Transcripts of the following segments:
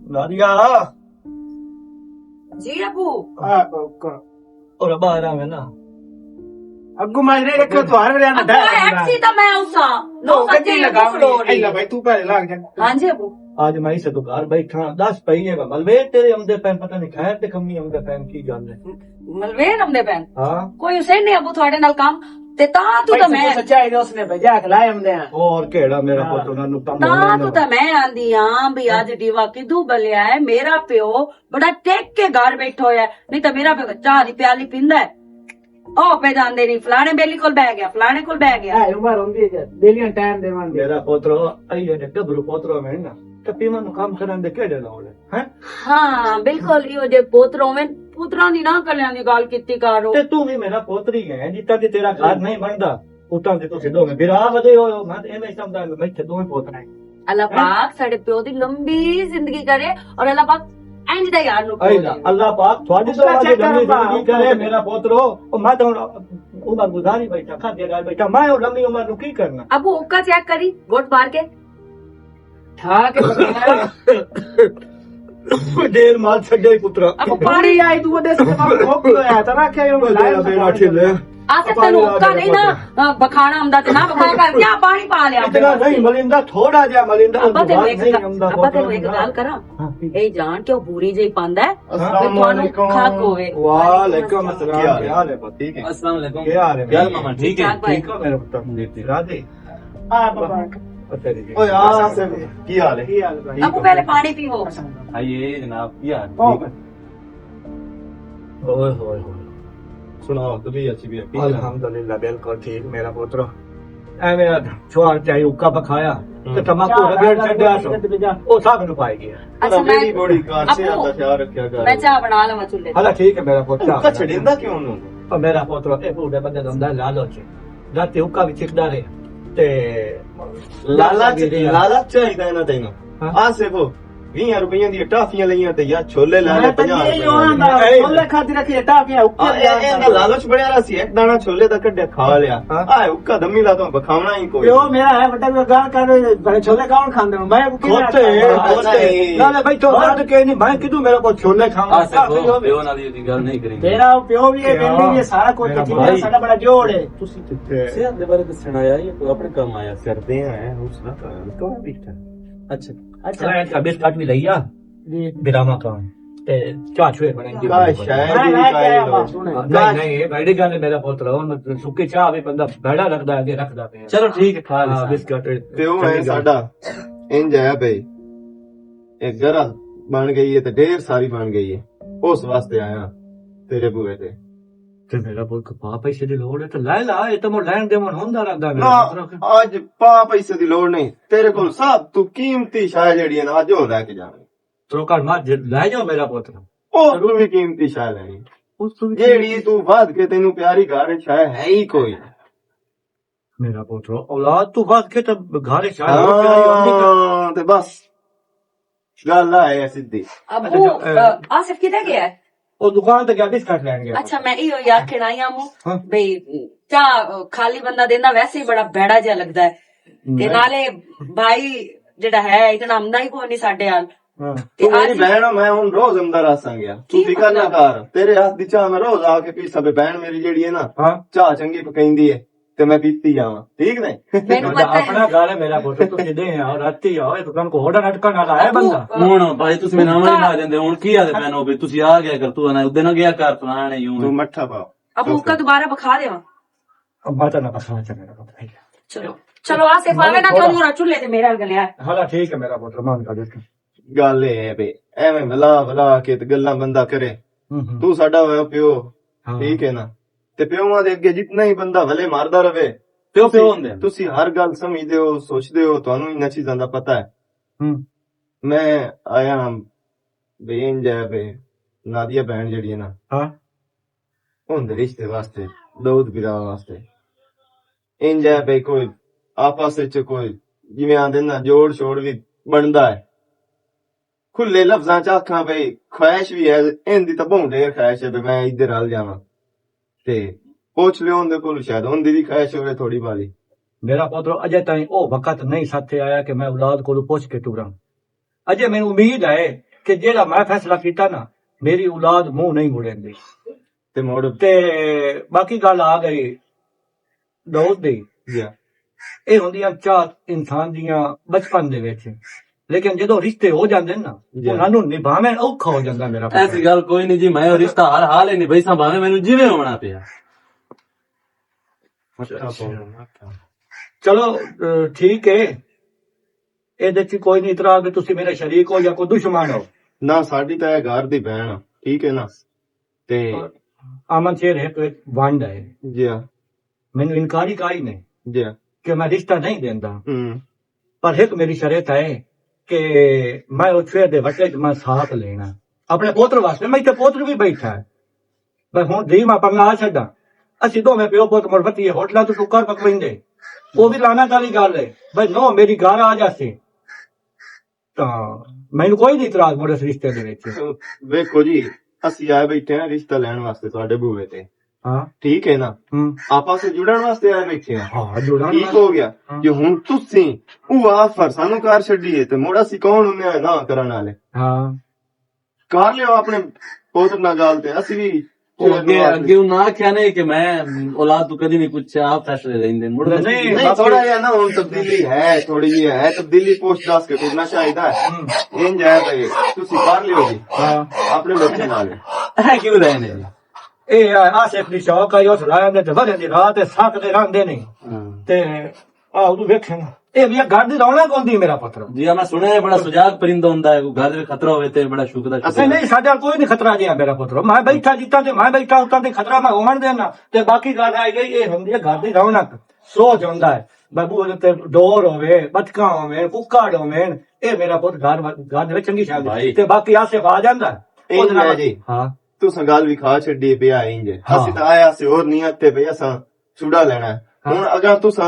नादिया जी अबू और बाहर आवे ना ਅੱਗੂ ਮਾਜਰੇ ਰੱਖੋ ਤੁਹਾਰ ਵੇਲੇ ਨਾ टैक्सी तो मैं उसा नो बच्चे ਲਗਾ ਭਾਈ ਤੂੰ ਪਹਿਲੇ ਲੱਗ ਜਾ हाँ जी अबू आज मैं से तो घर बैठा 10 पईए मलवे तेरे आमदे पैन पता नहीं खैर ते कमी आमदे पैन की गल है मलवेर हमदे पैन हां कोई हुसैन ने अबू थोड़े नाल काम ते ता तू तो मैं ਸੱਚਾਈ ਦੇ ਉਸਨੇ ਭੇਜਾ ਕੇ ਲਾਏ ਹੁੰਦੇ ਆ और केड़ा मेरा पुत्र उन्हां नु कम ता तू तो मैं आंदी हां भी आज दीवा किदू बलिया है मेरा प्यो बड़ा टेक के घर बैठा होया नहीं तो मेरा प्यो चाह दी प्याली पींदा है ओ पे जांदे नहीं फलाने बेली कोल बैठ गया फलाने कोल बैठ गया ਹੈ ਉਮਰ ਹੁੰਦੀ ਹੈ ਡੇਲੀਆਂ ਟਾਈਮ ਦੇਵਾਂਗੇ मेरा पुत्र आइए ने गबरू पुत्र में ना ते पीमा नु काम करन दे केड़े लाउले हैं हाँ बिल्कुल यो जे पोतरों में पुत्रा दी ना कल्याण दी गल कीती करो ते तू भी मेरा पोत्र ही है जितना कि तेरा घर नहीं बनदा उतना कि तुसी दो में बिरा वदे हो मैं एवें समझदा मैं थे दो पोत्र हैं अल्लाह पाक साडे प्यो दी लंबी जिंदगी करे और अल्लाह पाक इंज दा यार नु अल्लाह पाक थोड़ी तो आज लंबी जिंदगी करे मेरा पोत्र ओ मैं तो उमर गुजारी बैठा खाते गाल बैठा मैं और लंबी उम्र नु की करना अबू ओका चेक करी गोट मार के ਠਾ ਕੇ देर माल छड़े पुत्र अबू ਪਾਣੀ पानी ਆਈ ਤੂੰ ਉਹਦੇ ਸੇ ਬਾਪ ਕੋਕ ਹੋਇਆ ਤਾਂ ਰੱਖਿਆ ਉਹ ਲਾਇਆ बेटा छिले आसे तेन ओका नहीं ना बखाना हमदा ते ना बखा कर क्या पानी पा लिया इतना नहीं मलिंदा थोड़ा जा मलिंदा अब्बा तेन एक गल करा ए जान के ओ बुरी जेही पांदा है अस्सलाम वालेकुम खाक होवे वालेकुम अस्सलाम क्या हाल है ठीक है अस्सलाम वालेकुम क्या हाल है क्या हाल मामा ठीक है ठीक हो मेरे पुत्र राधे ਆ ਬਾਬਾ ओए यार से की हाल है ਕੀ ਹਾਲ ਭਾਈ अबू पहले पानी पीओ आइए जनाब क्या ओए होए होए सुनाओ तभी अच्छी भी है अल्हम्दुलिल्लाह बिल्कुल ठीक मेरा पुत्र ए मेरा छुआर चाहे उक्का पखाया ते तमाकू रगड़ छड्या सो ओ सब नु पाई गया अच्छा मैं बड़ी कार से अबू, आता ख्याल रखा कर मैं चाह बना लवा चुल्हे हला ठीक है मेरा पुत्र उक्का छड़ेंदा क्यों नु और मेरा पुत्र ए बूढ़े बंदे दा हुंदा लालच राती उक्का भी चिकदा रहे ते लालच चाहिदा ना तैनू हाँ। आ सेको 20 रुपया दी टाफियां लईयां ते या छोले ला ले 50 50 ਛੋਲੇ ਖਾਦੀ ਰੱਖੀ ਟਾਪੀਆਂ ਉੱਪਰ ਇਹਦਾ ਲਾਲਚ ਬੜਿਆ ਰਾ ਸੀ ਇੱਕ ਦਾਣਾ ਛੋਲੇ ਦਾ ਕੱਢਿਆ ਖਾ ਲਿਆ ਹਾਂ। ਆ ਉੱਕਾ ਦਮੀ ਲਾ ਤੋਂ ਬਖਾਵਣਾ ਹੀ ਕੋਈ ਪਿਓ ਮੇਰਾ ਹੈ ਵੱਡਾ ਕੋਈ ਗੱਲ ਕਰ ਬੜੇ ਛੋਲੇ ਕੌਣ ਖਾਂਦੇ ਨੇ ਮੈਂ खोते नाले भाई तो रात के नहीं मैं किदू मेरा को छोले खाऊंगा ਪਿਓ ਨਾਲ ਦੀ ਗੱਲ ਨਹੀਂ ਕਰੀ ਤੇਰਾ ਪਿਓ ਵੀ ਹੈ ਬੇਲੀ ਵੀ ਹੈ ਸਾਰਾ ਕੁਝ ਜਿੰਨਾ ਸਾਡਾ ਬੜਾ ਜੋੜ ਹੈ ਤੁਸੀਂ ਕਿੱਥੇ ਸਿਹਤ ਦੇ ਬਾਰੇ ਦੱਸਣ ਆਇਆ ਇਹ ਕੋਈ ਆਪਣੇ ਕੰਮ ਆਇਆ ਕਰਦੇ ਆ ਉਸ ਦਾ ਕੌਣ ਬੈਠਾ ਅੱਛਾ अच्छा इसका बिस्कुट भी लइया ਜੀ बिरामा का ते चाह छुए बनेंगे का शायद मैं ही क्या कायल सुने नहीं नहीं ये बड़ी गल है मेरा पुत्र और सुक्की चाह भी बंदा बड़ा रखदा है रखदा पे ਚਲੋ ਠੀਕ ਹੈ ਖਾ हां ਲਈ बिस्कुट ਪਿਓ ਹੈ ਸਾਡਾ ਇੰਜ ਹੈ ਬਈ ਇੱਕ ਘਰ ਬਣ ਗਈ ਹੈ ਤੇ ਢੇਰ ਸਾਰੀ ਬਣ ਗਈ ਹੈ ਉਸ ਵਾਸਤੇ ਆਇਆ ਤੇਰੇ ਬੂਏ ਤੇ ਤੇ ਮੇਰਾ ਪੁੱਤ ਪਾ ਪੈਸੇ ਦੀ ਲੋੜ ਹੈ ਤੇ ਲੈ ਲਾ ਇਹ ਤਾਂ ਮੋ ਲੈਣ ਦੇ ਮਨ ਹੁੰਦਾ ਰਹਿੰਦਾ ਮੇਰਾ ਨਾ ਪੁੱਤਰ ਅੱਜ ਪਾ ਪੈਸੇ ਦੀ ਲੋੜ ਨਹੀਂ ਤੇਰੇ ਕੋਲ ਸਭ ਤੂੰ ਕੀਮਤੀ ਸ਼ਾਇ ਜਿਹੜੀ ਹੈ ਨਾ ਅੱਜ ਉਹ ਲੈ ਕੇ ਜਾਣੀ ਤਰੋਕੜ ਮਾਰ ਲੈ ਜਾਓ ਮੇਰਾ ਪੁੱਤਰ ਉਹ ਤੂੰ ਵੀ ਕੀਮਤੀ ਸ਼ਾਇ ਲੈਣੀ ਉਸ ਤੋਂ ਵੀ ਜਿਹੜੀ ਤੂੰ ਬਾਦ ਕੇ ਤੈਨੂੰ ਪਿਆਰੀ ਘਰ ਸ਼ਾਇ ਹੈ ਹੀ ਕੋਈ मेरा पुत्र औलाद तो बात के तब घरे शायद और प्यारी होती का ਹਾਂ ਤੇ ਬਸ ਗੱਲ ਆਏ ਸਿੱਧੀ अबू आसिफ किधर गया है वो दुकान तक गया बिस्कुट लेने गया अच्छा मैं इयो याद खिड़ाई हाँ। हूं भाई चाह खाली बंदा देना वैसे ही बड़ा बैड़ा जिहा लगदा है ते नाले भाई जेड़ा है इतना आमदा ही कोई नहीं साडे हाल हां ਤੂੰ ਮੇਰੀ ਭੈਣ ਹੋ ਮੈਂ ਹੁਣ ਰੋਜ਼ ਅੰਦਰ ਆਸਾਂ ਗਿਆ ਤੂੰ ਫਿਕਰ ਨਾ ਕਰ ਤੇਰੇ ਹੱਥ ਦੀ ਚਾਹ ਮੈਂ ਰੋਜ਼ ਆ ਕੇ ਪੀ ਸਕੇ ਭੈਣ ਮੇਰੀ ਜਿਹੜੀ ਹੈ ਨਾ हां ਚਾਹ ਚੰਗੀ ਪਕਾਈਂਦੀ ਹੈ ਤੇ ਮੈਂ ਪੀਤੀ ਜਾਵਾਂ ਠੀਕ ਨੇ मैनू पता अपना है घर है मेरा पुत्र तुम दे आओ राती आओ दुकान को ऑर्डर अटकन वाला है बंदा ਹੁਣ ਭਾਈ ਤੁਸੀਂ ਮੈਨੂੰ ਨਾਮ ਲਾ ਦਿੰਦੇ ਹੁਣ ਕੀ ਆਦੇ ਪੈਨੋ ਵੀ ਤੁਸੀਂ ਆ ਗਿਆ ਕਰ ਤੂੰ ਨਾ ਉਦੋਂ ਨਾ ਗਿਆ ਕਰ ਫਲਾਣੇ ਯੂੰ ਤੂੰ ਮੱਠਾ ਪਾ अबू का दोबारा बखा देवा अब बात ना पता चल मेरा पुत्र चलो चलो आसिफ आवे ना तो नूरा चूल्हे ते मेरा गलिया हाला ठीक है मेरा पुत्र मान का देख ਗੱਲ ਇਹ ਹੈ ਬੇ ਐਵੇਂ ਵਲਾ ਕੇ ਤੇ ਗੱਲਾਂ ਬੰਦਾ ਕਰੇ ਤੂੰ ਸਾਡਾ ਹੋਇਆ ਪਿਓ ਠੀਕ ਹੈ ਨਾ ਤੇ ਪਿਓਾਂ ਦੇ ਅੱਗੇ ਜਿੰਨਾ ਹੀ ਬੰਦਾ ਭਲੇ ਮਾਰਦਾ ਰਵੇ ਪਿਓ ਪਿਓ ਹੁੰਦੇ ਤੁਸੀਂ ਹਰ ਗੱਲ ਸਮਝਦੇ ਹੋ ਸੋਚਦੇ ਹੋ ਤੁਹਾਨੂੰ ਇਹਨਾਂ ਚੀਜ਼ਾਂ ਦਾ ਪਤਾ ਹੈ ਮੈਂ ਆਇਆ ਬੇਨ ਜਾਵੇ ਨਾਦੀਆ ਭੈਣ ਜਿਹੜੀ ਹੈ ਨਾ हां ਉਹਦੇ ਰਿਸ਼ਤੇ ਵਾਸਤੇ ਦੋਦ ਵਿਰਾ ਵਾਸਤੇ ਇੰਜ ਹੈ ਬਈ ਕੋਈ ਆਪਸ ਵਿੱਚ ਕੋਈ ਜਿਵੇਂ ਆਂਦੇ ਨਾ ਜੋੜ ਛੋੜ ਵੀ ਬਣਦਾ ਹੈ ਖੁੱਲੇ ਲਫ਼ਜ਼ਾਂ ਚ ਆਖਾਂ ਬਈ ਖੁਆਇਸ਼ ਵੀ ਹੈ ਇਹਦੀ ਤਾਂ ਬਹੁਤ ਢੇਰ ਖੁਆਇਸ਼ ਹੈ ਵੀ ਮੈਂ ਇੱਧਰ ਹਲ ਜਾਵਾਂ ਤੇ ਪੁੱਛ ਲਿਓ ਉਹਦੇ ਕੋਲ ਸ਼ਾਇਦ ਉਹਦੀ ਵੀ ਖੁਆਇਸ਼ ਹੋਵੇ ਥੋੜੀ ਬਾਲੀ मेरा पुत्र अजय ताई ओ वक्त नहीं साथे आया कि मैं औलाद को पूछ के टूरा अजय मैं उम्मीद है ਕਿ ਜਿਹੜਾ ਮੈਂ ਫੈਸਲਾ ਕੀਤਾ ਨਾ ਮੇਰੀ ਔਲਾਦ ਮੂੰਹ ਨਹੀਂ ਮੁੜੇਂਦੀ ਤੇ ਮੋੜ ਤੇ ਬਾਕੀ ਗੱਲ ਆ ਗਈ ਦਾਊਦ ਦੀ ਜੀ ਇਹ ਹੁੰਦੀਆਂ ਚਾਹ ਇਨਸਾਨ ਦੀਆਂ ਬਚਪਨ ਦੇ ਵਿੱਚ ਲੇਕਿਨ ਜਦੋਂ ਰਿਸ਼ਤੇ ਹੋ ਜਾਂਦੇ ਨੇ ਨਾ ਜੀ। ਉਹਨਾਂ ਨੂੰ ਨਿਭਾਉਣਾ ਔਖਾ ਹੋ ਜਾਂਦਾ ਮੇਰਾ ਪੁੱਤ। ਐਸੀ ਗੱਲ ਕੋਈ ਨਹੀਂ ਜੀ, ਮੈਂ ਉਹ ਰਿਸ਼ਤਾ ਹਰ ਹਾਲ ਹੀ ਨਿਭਾਈ ਸੰਭਾਵੇਂ ਮੈਨੂੰ ਜਿਵੇਂ ਹੋਣਾ ਪਿਆ। ਚਲੋ ਠੀਕ ਹੈ ਇਹਦੇ ਚ ਕੋਈ ਨਹੀਂ ਇਤਰਾਜ਼ ਵੀ ਤੁਸੀਂ ਮੇਰੇ ਸ਼ਰੀਕ ਹੋ ਜਾਂ ਕੋਈ ਦੁਸ਼ਮਣ ਹੋ। ਨਾ ਸਾਡੀ ਤਾਂ ਇਹ ਘਰ ਦੀ ਭੈਣ ਆ, ਠੀਕ ਹੈ ਨਾ। ਤੇ ਅਮਨ ਸ਼ੇਰ ਹੈ ਕੋਈ ਵੰਡ ਹੈ ਜੀ ਮੈਨੂੰ ਇਨਕਾਰੀ ਕਾਈ ਨਹੀਂ ਜੀ ਕਿ ਮੈਂ ਰਿਸ਼ਤਾ ਨਹੀਂ ਦਿੰਦਾ ਹੂੰ ਪਰ ਇੱਕ ਮੇਰੀ ਸ਼ਰਤ ਹੈ ਕਿ ਮੈਂ ਉਹ ਛੇ ਦੇ ਵੱਟੇ ਚ ਮੈਂ ਸਾਥ ਲੈਣਾ ਆਪਣੇ ਪੋਤਰ ਵਾਸਤੇ। ਮੈਂ ਤੇ ਪੋਤਰ ਵੀ ਬੈਠਾ ਹੈ ਮੈਂ ਹੁਣ ਦੀ ਮੈਂ ਪੰਗਾ ਛੱਡਾਂ ਅਸੀਂ ਦੋਵੇਂ ਪਿਓ ਪੁੱਤ ਮੁਰਬਤੀ ਹੋਟਲਾਂ ਤੋਂ ਟੁੱਕਰ ਪਕਵਿੰਦੇ ਉਹ ਵੀ ਲਾਣਾ ਵਾਲੀ ਗੱਲ ਹੈ ਬਈ ਨੋ ਮੇਰੀ ਘਰ ਆ ਜਾਸੇ ਤਾਂ ਮੈਨੂੰ ਕੋਈ ਨਹੀਂ ਇਤਰਾਜ਼ ਮੋੜੇ ਰਿਸ਼ਤੇ ਦੇ ਵਿੱਚ। ਵੇਖੋ ਜੀ ਅਸੀਂ ਆਏ ਬੈਠੇ ਆ ਰਿਸ਼ਤਾ ਲੈਣ ਵਾਸਤੇ ਤੁਹਾਡੇ ਬੂਹੇ ਤੇ, ਹਾਂ ਠੀਕ ਹੈ ਨਾ। ਆਪਸ ਵਿੱਚ ਜੁੜਨ ਵਾਸਤੇ ਆਏ ਬੈਠੇ ਆ, ਹਾਂ ਜੁੜਾਂ ਠੀਕ ਹੋ ਗਿਆ। ਜੇ ਹੁਣ ਤੁਸੀਂ ਉਹ ਆਫਰ ਸਾਨੂੰ ਕਾਰ ਛੱਡੀਏ ਤੇ ਮੋੜਾ ਅਸੀਂ ਕੌਣ ਹੁੰਦੇ ਆ ਨਾ ਕਰਨ ਵਾਲੇ। ਹਾਂ ਕਰ ਲਿਓ ਆਪਣੇ ਪੁੱਤਰ ਨਾਲ ਗੱਲ ਤੇ ਅਸੀਂ ਵੀ ਉਹ ਅੱਗੇ ਉਹ ਨਾ ਆਖਿਆ ਨਹੀਂ ਕਿ ਮੈਂ ਔਲਾਦ ਤੋਂ ਕਦੀ ਨਹੀਂ ਪੁੱਛਿਆ, ਆਪ ਫੈਸਲੇ ਲੈਂਦੇ ਮੁੜ ਨਹੀਂ, ਨਹੀਂ ਥੋੜਾ ਜਿਹਾ ਨਾ ਹੁਣ ਤਬਦੀਲੀ ਹੈ, ਥੋੜੀ ਜਿਹੀ ਹੈ ਤਬਦੀਲੀ ਪੋਸਟ ਦੱਸ ਕੇ ਕਰਨਾ ਚਾਹੀਦਾ ਹੈ। ਇੰਜ ਹੈ ਭਾਈ ਤੁਸੀਂ ਕਰ ਲਿਓ ਜੀ ਹਾਂ ਆਪਣੇ ਬੱਚੇ ਨਾਲ। ਹੈ ਕਿਉਂ ਰਹੇ ਨੇ ਜੀ? ਇਹ ਆਸਿਫ ਦੀ ਸ਼ੌਕ ਆਈ ਉਸ ਲਾਇਆ ਦੇ ਤੇ ਵਧੇ ਦੀ ਰਾਤ ਤੇ ਸੱਕਦੇ ਰਹਿੰਦੇ ਨੇ ਤੇ ਆਹ ਉਹ ਵੇਖਣ ਇਹ ਵੀ ਘਰ ਦੀ ਰੌਣਕ ਹੁੰਦੀ ਮੇਰਾ ਪੁੱਤਰ। ਜੀ ਮੈਂ ਸੁਣਿਆ ਹੈ ਬੜਾ ਸੁਜਾਗ ਪਰਿੰਦਾ ਹੁੰਦਾ ਹੈ, ਘਰ ਦੇ ਖਤਰਾ ਹੋਵੇ ਤੇ ਬੜਾ ਸ਼ੁਕਰ ਦਾ ਅਸੀਂ ਨਹੀਂ ਸਾਡਾ ਕੋਈ ਨਹੀਂ ਖਤਰਾ ਜਿਹਾ ਮੇਰਾ ਪੁੱਤਰ। ਮੈਂ ਬੈਠਾ ਜਿੱਤਾਂ ਤੇ ਮੈਂ ਬੈਠਾ ਉਤਾਂ ਤੇ ਖਤਰਾ ਮੈਂ ਹੋਣ ਦੇਣਾ ਤੇ ਬਾਕੀ ਗੱਲ ਆਈ ਗਈ ਇਹ ਹੁੰਦੀ ਹੈ ਘਰ ਦੀ ਰੌਣਕ ਸੋਚ ਹੁੰਦਾ ਹੈ ਬਾਬੂ ਉਹਦੇ ਤੇ ਡੋਰ ਹੋਵੇ ਬਚਕਾ ਹੋਵੇ ਕੁੱਕੜ ਹੋਵੇ ਇਹ ਮੇਰਾ ਪੁੱਤ ਘਰ ਦੇ ਵਿੱਚ ਚੰਗੀ ਸ਼ਾਦੀ ਤੇ ਬਾਕੀ ਆਸਿਫ ਆ ਜਾਂਦਾ ਇੰਜ ਹੈ ਜੀ। ਹਾਂ ਤੁਸੀਂ ਗੱਲ ਵੀ ਖਾ ਛੱਡੀ ਪਿਆ ਇੰਜ ਅਸੀਂ ਤਾਂ ਆਇਆ ਸੀ ਹੋਰ ਨੀਅਤ ਤੇ ਭਈ ਅਸਾਂ ਚੂੜਾ ਲੈਣਾ ਹੈ। ਹੁਣ ਅਗਰ ਤੁਸੀਂ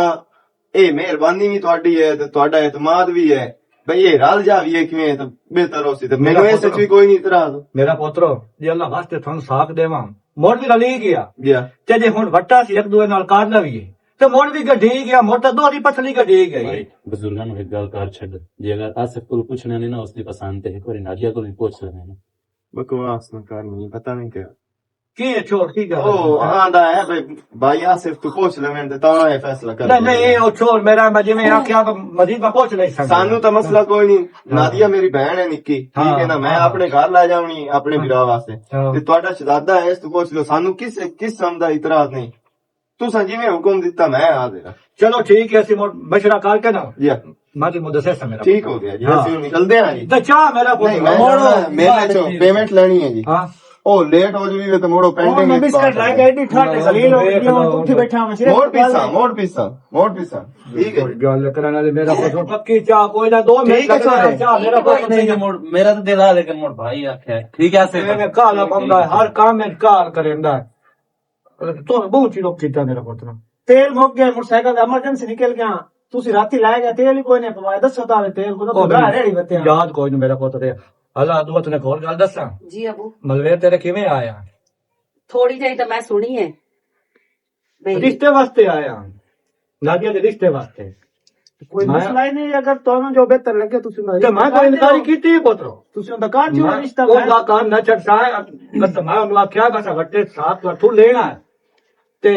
ਇਹ ਮਿਹਰਬਾਨੀ ਵੀ ਤੁਹਾਡੀ ਹੈ ਤੇ ਤੁਹਾਡਾ ਇਤਮਾਦ ਵੀ ਹੈ ਭਈ ਇਹ ਰਲ ਜਾਵੀਏ ਕਿਵੇਂ ਤਾਂ ਬਿਹਤਰ ਹੋ ਸੀ ਤੇ ਮੈਨੂੰ ਇਹ ਸੱਚ ਵੀ ਕੋਈ ਨਹੀਂ ਇਤਰਾਜ਼ ਮੇਰਾ ਪੁੱਤਰੋ ਜੇ ਅੱਲਾ ਵਾਸਤੇ ਤੁਹਾਨੂੰ ਸਾਖ ਦੇਵਾਂ ਮੋੜ ਵੀ ਰਲੀ ਗਿਆ ਗਿਆ ਤੇ ਜੇ ਹੁਣ ਵੱਟਾ ਸੀ ਇੱਕ ਦੂਏ ਨਾਲ ਕਰ ਲਵੀਏ ਤੇ ਮੋੜ ਵੀ ਗੱਡੀ ਗਿਆ ਮੋੜ ਤਾਂ ਦੋਹਰੀ ਪਤਲੀ ਗੱਡੀ ਗਈ। ਬਜ਼ੁਰਗਾਂ ਨੂੰ ਇੱਕ ਗੱਲ ਕਰ ਛੱਡ, ਜੇ ਅਗਰ ਆਸਿਫ ਕੋਲ ਪੁੱਛਣਾ ਨਹੀਂ ਨਾ ਉਸਦੀ ਪਸੰਦ ਤੇ ਇੱਕ ਵਾਰੀ ਨਾਜੀਆ ਕੋਲ ਵੀ ਪੁੱਛ ਲੈਣਾ ਨਾ। ਬਕਵਾਸ ਨਾ ਕਰਨੀ ਪਤਾ ਨਹੀਂ ਕਿਆ ਕੀ ਹੈ ਛੋੜ ਕੀ ਗੱਲ ਉਹ ਆਂਦਾ ਹੈ ਭਈ ਭਾਈ ਆਸਿਫ ਤੂੰ ਪੁੱਛ ਲਵੇਂ ਤੇ ਤਾਂ ਇਹ ਫੈਸਲਾ ਕਰ। ਨਹੀਂ ਨਹੀਂ ਉਹ ਛੋੜ ਮੇਰਾ ਮੈਂ ਜਿਵੇਂ ਆਖਿਆ ਮਜ਼ੀਦ ਮੈਂ ਪੁੱਛ ਨਹੀਂ ਸਕਦਾ। ਸਾਨੂੰ ਤਾਂ ਮਸਲਾ ਕੋਈ ਨਹੀਂ, ਨਾਦੀਆ ਮੇਰੀ ਭੈਣ ਹੈ ਨਿੱਕੀ, ਠੀਕ ਹੈ ਨਾ। ਮੈਂ ਆਪਣੇ ਘਰ ਲੈ ਜਾਵਣੀ ਆਪਣੇ ਵੀਰਾ ਵਾਸਤੇ ਤੇ ਤੁਹਾਡਾ ਸ਼ਹਜ਼ਾਦਾ ਹੈ ਇਸ ਤੋਂ ਪੁੱਛ ਲਓ, ਸਾਨੂੰ ਕਿਸ ਕਿਸਮ ਦਾ ਇਤਰਾਜ਼ ਨਹੀਂ। ਤੁਸੀਂ ਜਿਵੇਂ ਹੁਕਮ ਦਿੱਤਾ ਮੈਂ ਆ ਦੇਗਾ। ਚਲੋ ਠੀਕ ਹੈ ਅਸੀਂ ਮਸ਼ਵਰਾ ਕਰਕੇ ਨਾ ਜੀ ਮਾਦੀ ਮੁਦੱਸਿਰ ਮੇਰਾ ਠੀਕ ਹੋ ਗਿਆ ਜੀ। ਅਸੀਂ ਨਿਕਲਦੇ ਹਾਂ ਜੀ। ਤੇ ਚਾਹ ਮੇਰਾ ਨਹੀਂ ਮੈਂ ਮੇਰੇ ਚੋਂ ਪੇਮੈਂਟ ਲੈਣੀ ਹੈ ਜੀ। ਹਾਂ ਉਹ ਲੇਟ ਹੋ ਜੂਗੀ ਤੇ ਮੋੜੋ ਪੈਂਡਿੰਗ ਮੈਂ ਬਿਸਕਟ ਲੈ ਕੇ ਐਡੀ ਠਾਠ ਜ਼ਲੀਲ ਹੋ ਗਈ ਹੁਣ ਉੱਠੀ ਬੈਠਾ ਮੈਂ ਸਿਰੇ ਮੋੜ ਪੀਸਾ ਠੀਕ ਹੈ। ਗੱਲ ਕਰਨ ਵਾਲੇ ਮੇਰਾ ਪੁੱਤ ਪੱਕੀ ਚਾਹ ਕੋਈ ਨਾ 2 ਮਿੰਟ ਲੱਗਦਾ ਚਾਹ ਮੇਰਾ ਪੁੱਤ नहीं मोड़ मेरा तो दिल है लेकिन मोड़ भाई आखे ठीक है से मैं काला बंदा है हर काम में कार करेंदा है तो बहुत ही लोग ਕੀਤਾ ਮੇਰਾ ਪੁੱਤ ਨੂੰ ਤੇਲ ਮੁੱਕ ਗਿਆ ਮੋਟਰਸਾਈਕਲ ਦਾ ਐਮਰਜੈਂਸੀ ਨਿਕਲ ਗਿਆ ਤੁਸੀਂ ਰਾਤੀ ਲਾਇਆ ਗਿਆ ਤੇਲ ਹੀ ਕੋਈ ਨਹੀਂ ਪਵਾਇਆ ਦੱਸੋ ਤਾਂ ਤੇਲ ਕੋ ਤਾਂ ਬੜਾ ਰੇੜੀ ਬੱਤੇ ਯਾਦ ਕੋਈ ਨਹੀਂ ਮੇਰਾ ਪੁੱਤ ਤੇ ਅੱਲਾ ਦੁਆ ਤਨੇ ਹੋਰ ਗੱਲ ਦੱਸਾਂ ਜੀ ਅਬੂ ਮਲਵੇ ਤੇਰੇ ਕਿਵੇਂ ਆਇਆ ਥੋੜੀ ਜਿਹੀ ਤਾਂ ਮੈਂ ਸੁਣੀ ਹੈ ਬਈ ਰਿਸ਼ਤੇ ਵਾਸਤੇ ਆਇਆ ਨਾਦੀਆ ਦੇ ਰਿਸ਼ਤੇ ਵਾਸਤੇ ਕੋਈ ਮਸਲਾ ਹੀ ਨਹੀਂ ਅਗਰ ਤੁਹਾਨੂੰ ਜੋ ਬਿਹਤਰ ਲੱਗੇ ਤੁਸੀਂ ਤੇ ਮੈਂ ਕੋਈ ਇਨਕਾਰੀ ਕੀਤੀ ਪੁੱਤਰੋ ਤੁਸੀਂ ਉਹਦਾ ਕਾਰ ਜੋ ਰਿਸ਼ਤਾ ਉਹਦਾ ਕੰਮ ਨਾ ਛੱਡ ਸਾਇਆ ਮੈਂ ਉਹਨੂੰ ਆਖਿਆ ਕਿ ਵੱਟੇ ਸਾਥ ਵਠੂ ਲੈਣਾ ਹੈ ਤੇ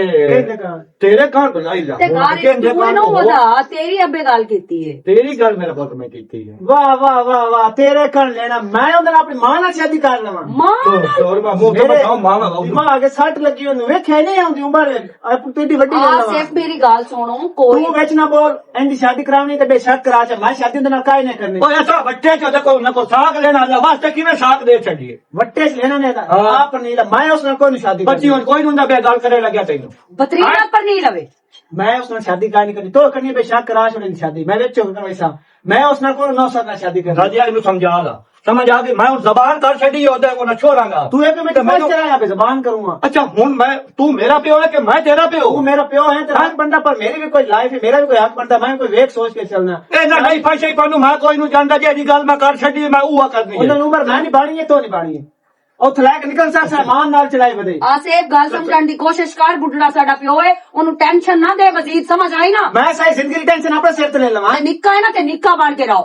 ਤੇਰੇ ਘਰ ਬੁਲਾਈ ਜਾ ਤੇ ਤੂੰ ਨੂੰ ਵਧਾ ਤੇਰੀ ਅੱਬੇ ਗੱਲ ਕੀਤੀ ਹੈ ਤੇਰੀ ਗੱਲ ਮੇਰਾ ਪੁੱਤ ਮੈਂ ਕੀਤੀ ਹੈ ਵਾਹ ਵਾਹ ਵਾਹ ਵਾਹ ਤੇਰੇ ਕਰ ਲੈਣਾ ਮੈਂ ਉਹਦੇ ਨਾਲ ਆਪਣੀ ਮਾਂ ਨਾਲ ਸ਼ਾਦੀ ਕਰ ਲਵਾਂ ਮਾਂ ਤੋਰ ਮੈਂ ਮੂੰਹ ਤੇ ਬਤਾਉ ਮਾਵਾ ਦਿਮਾਗ ਸੱਟ ਲੱਗੀ ਉਹਨੂੰ ਵੇਖਿਆ ਨਹੀਂ ਆਉਂਦੀ ਉਮਰ ਆਪ ਤੇਰੀ ਵੱਡੀ ਆ ਗੱਲ ਸਿਰਫ ਮੇਰੀ ਗੱਲ ਸੁਣੋ ਕੋਈ ਤੂੰ ਵਿੱਚ ਨਾ ਬੋਲ ਇੰਦੀ ਸ਼ਾਦੀ ਕਰਾਉਣੀ ਤੇ ਬੇਸ਼ੱਕ ਕਰਾ ਚ ਮੈਂ ਸ਼ਾਦੀ ਉਹਦੇ ਨਾਲ ਕਾਇ ਨਹੀਂ ਕਰਨੀ ਓਏ ਐਸਾ ਬੱਚੇ ਚ ਦੇਖੋ ਨਾ ਕੋ ਸਾਗ ਲੈਣਾ ਅੱਲਾ ਵਾਸਤੇ ਕਿਵੇਂ ਸਾਗ ਦੇ ਛੱਡੀਏ ਵੱਟੇ ਚ ਲੈਣਾ ਨਹੀਂ ਆਪ ਨਹੀਂ ਮੈਂ ਉਸ ਨਾਲ ਕੋਈ ਨਹੀਂ ਸ਼ਾਦੀ ਬੱਚੀ ਹੁਣ ਕੋਈ ਹੁੰਦਾ ਬੇ ਗੱਲ ਕਰੇ ਲੱਗਿਆ ਤੈਨੂੰ ਬਤਰੀਨਾ ਪਰ ਨਹੀਂ ਲਵੇ मैं उस ਨਾਲ शादी का नहीं करनी तो करनी बेशक करा छोड़ी शादी मैं बेचो वैसा मैं उस ਨਾਲ कोई 9 साल ਨਾਲ शादी करनी राजिया ਇਹਨੂੰ ਸਮਝਾ ਲਾ समझ आ गई मैं ਹੁਣ ਜ਼ਬਾਨ ਕਰ ਛੱਡੀ ਉਹਦੇ ਕੋ ਨਾ ਛੋੜਾਂਗਾ तू एक मिनट मैं चला पे जबान करूंगा अच्छा ਹੁਣ मैं तू मेरा प्यो है कि मैं तेरा प्यो तू मेरा प्यो है तेरा हक बनता पर मेरी भी कोई लाइफ है मेरा भी कोई हक बनता मैं कोई वेख सोच के चलना ਇਹ ਨਾ ਨਹੀਂ ਫਾਸ਼ੇ ਪਾਨੂੰ ਮੈਂ ਕੋਈ ਨੂੰ ਜਾਣਦਾ ਜੇ ਦੀ ਗੱਲ ਮੈਂ ਕਰ ਛੱਡੀ ਮੈਂ ਉਹ ਕਰਨੀ ਹੈ ਉਹਨਾਂ ਉਮਰ ਮੈਂ ਨਹੀਂ ਬਾਣੀ ਹੈ तो नहीं बाणी है ਉਹ ਥਲੈਕ ਨਿਕਲ ਸਕਦਾ ਮਾਨ ਨਾਲ ਚਲਾਈ ਵਧੇ ਆਸੇਫ ਗੱਲ ਸਮਝਣ ਦੀ ਕੋਸ਼ਿਸ਼ ਕਰ ਬੁੱਢੜਾ ਸਾਡਾ ਪਿਓ ਹੈ ਉਹਨੂੰ ਟੈਨਸ਼ਨ ਨਾ ਦੇ ਵਜ਼ੀਰ ਸਮਝ ਆਈ ਨਾ ਮੈਂ ਸਾਰੀ ਜ਼ਿੰਦਗੀ ਟੈਨਸ਼ਨ ਆਪਣੇ ਸਿਰ ਤੇ ਲੈ ਲਵਾਂ ਨਿੱਕਾ ਹੈ ਨਾ ਤੇ ਨਿੱਕਾ ਬਣ ਕੇ ਰਹੋ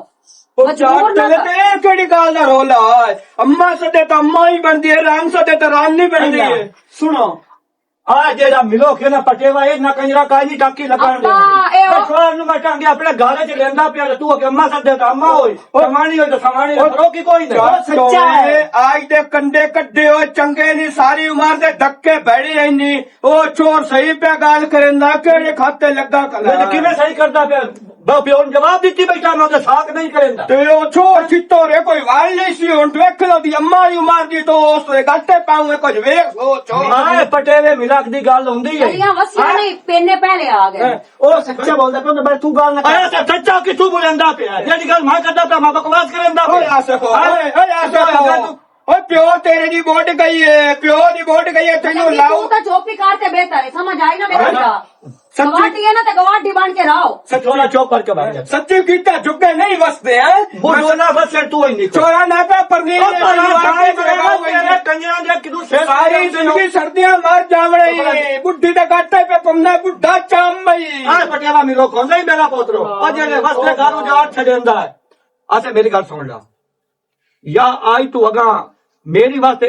ਉਹ ਮਜਬੂਰ ਚਾਰ ਨਾ ਤੇ ਇਹ ਕਿਹੜੀ ਗੱਲ ਦਾ ਰੋਲਾ ਹੈ? ਅੰਮਾ ਸਦੇ ਤਾਂ ਅੰਮਾ ਹੀ ਬਣਦੀ ਹੈ, ਰਾਮ ਸਦੇ ਤਾਂ ਰਾਮ ਨਹੀਂ ਬਣਦੀ ਹੈ। सुनो ਆ ਜਿਹੜਾ ਮਿਲੋ ਕੇ ਨਾ ਪਟੇਵਾ ਇਹ ਨਾ ਕੰਜਰਾ ਕਾਜੀ ਟਾਕੀ ਲਗਾਣ ਦੇ ਅੱਬਾ, ਇਹ ਉਹ- ਮੈਂ ਛੋੜ ਨੂੰ ਮੈਂ ਟਾਂਗੇ ਆਪਣੇ ਘਰ ਚ ਲੈਂਦਾ ਪਿਆ ਤੇ ਤੂੰ ਕਿ ਅੰਮਾ ਸੱਦੇ ਤਾਂ ਅੰਮਾ ਹੋਈ ਸਮਾਣੀ ਹੋਈ ਤਾਂ ਸਮਾਣੀ ਰੋ ਕੀ ਕੋਈ ਨਹੀਂ ਸੱਚਾ ਹੈ। ਅੱਜ ਦੇ ਕੰਡੇ ਕੱਢੇ ਹੋਏ ਚੰਗੇ ਨਹੀਂ, ਸਾਰੀ ਉਮਰ ਦੇ ਧੱਕੇ ਬੈੜੀ ਰਹਿਣੀ। ਉਹ ਚੋਰ ਸਹੀ ਪਿਆ ਗੱਲ ਕਰਦਾ, ਕਿਹੜੇ ਖਾਤੇ ਲੱਗਾ ਮੈਂ ਕਲਾ ਕਿਵੇਂ ਸਹੀ ਕਰਦਾ ਪਿਆ ਬਾ ਪਿਓ ਨੂੰ ਜਵਾਬ ਦਿੱਤੀ ਬੈਠਾ ਮੈਂ ਉਹਦੇ ਸਾਥ ਨਹੀਂ ਕਰੇਂਦਾ ਤੇ ਉਹ ਚੋਰ ਚਿੱਤੋ ਰੇ ਕੋਈ ਵਾਲ ਨਹੀਂ ਸੀ। ਹੁਣ ਵੇਖ ਲੋ ਦੀ ਅੰਮਾ ਦੀ ਉਮਰ ਦੀ ਤੋਂ ਉਸ ਦੇ ਗੱਟੇ ਪਾਉਂਗੇ ਕੁਝ ਵੇਖ ਲੋ ਚੋਰ ਆਏ ਪਟੇਵੇ ਮਿਲਕ ਦੀ ਗੱਲ ਹੁੰਦੀ ਹੈ ਗਲੀਆਂ ਵਸੀਆਂ ਨਹੀਂ ਪੈਨੇ ਪਹਿਲੇ ਆ ਗਏ। ओ सच्चा बोलता पे भाई तू गाल ना ਆਇਆ ਤਾਂ ਸੱਚਾ ਕਿਥੋਂ ਬੁਲੰਦਾ ਪਿਆ ਜਿਹੜੀ ਗੱਲ ਮੈਂ ਕਰਦਾ ਪਿਆ ਮੈਂ ਬਕਵਾਸ ਕਰੇਂਦਾ ਓਏ ਆਸਕੋ ਓਏ ਆਸਕੋ ਓਏ ਪਿਓ ਤੇਰੇ ਦੀ ਵੋਟ ਗਈ ਏ, ਪਿਓ ਦੀ ਵੋਟ ਗਈ ਏ, ਤੈਨੂੰ लेकिन ਲਾਓ तू तो चौपी काटते बेहतर है, समझ आई ना मेरा बेटा। सच्ची- गवाटी है ना तो गवाटी बन के रहो। ਸੱਚੋਲਾ ਚੁੱਪ ਕਰਕੇ ਬੈਠ ਜਾ ਸੱਚੀ ਕੀਤਾ ਝੁੱਗੇ ਨਹੀਂ ਵਸਦੇ ਹੈ। ਬੋਲਣਾ ਬਸ ਫਿਰ ਤੂੰ ਹੀ ਨਿਕਲ ਚੋਰਾ ਨਾ ਪਾ ਪਰਨੀ ਕੰਜਰਾਂ ਦੇ ਕਿਦੋਂ ਸ਼ੇਰ ਸਾਰੀ ਜ਼ਿੰਦਗੀ ਸਰਦੀਆਂ ਮਰ ਜਾਵੜੇ, ਬੁੱਢੀ ਦਾ ਗਾਟੇ ਪੇ ਪੰਨਾ ਬੁੱਢਾ ਚਾਮਈ। ਆ ਪਟਿਆਲਾ ਮੇਰੋ ਖੋਂਦਾ ਹੀ ਮੇਰਾ ਪੋਤਰੋ ਆ ਜਿਹੜੇ ਵਸਲੇ ਘਰ ਉਜਾੜ ਛੱਡਦਾ ਹੈ ਆਸੇ ਮੇਰੀ ਗੱਲ ਸੁਣ ਲਾ या आई तू अगा मेरी वास्ते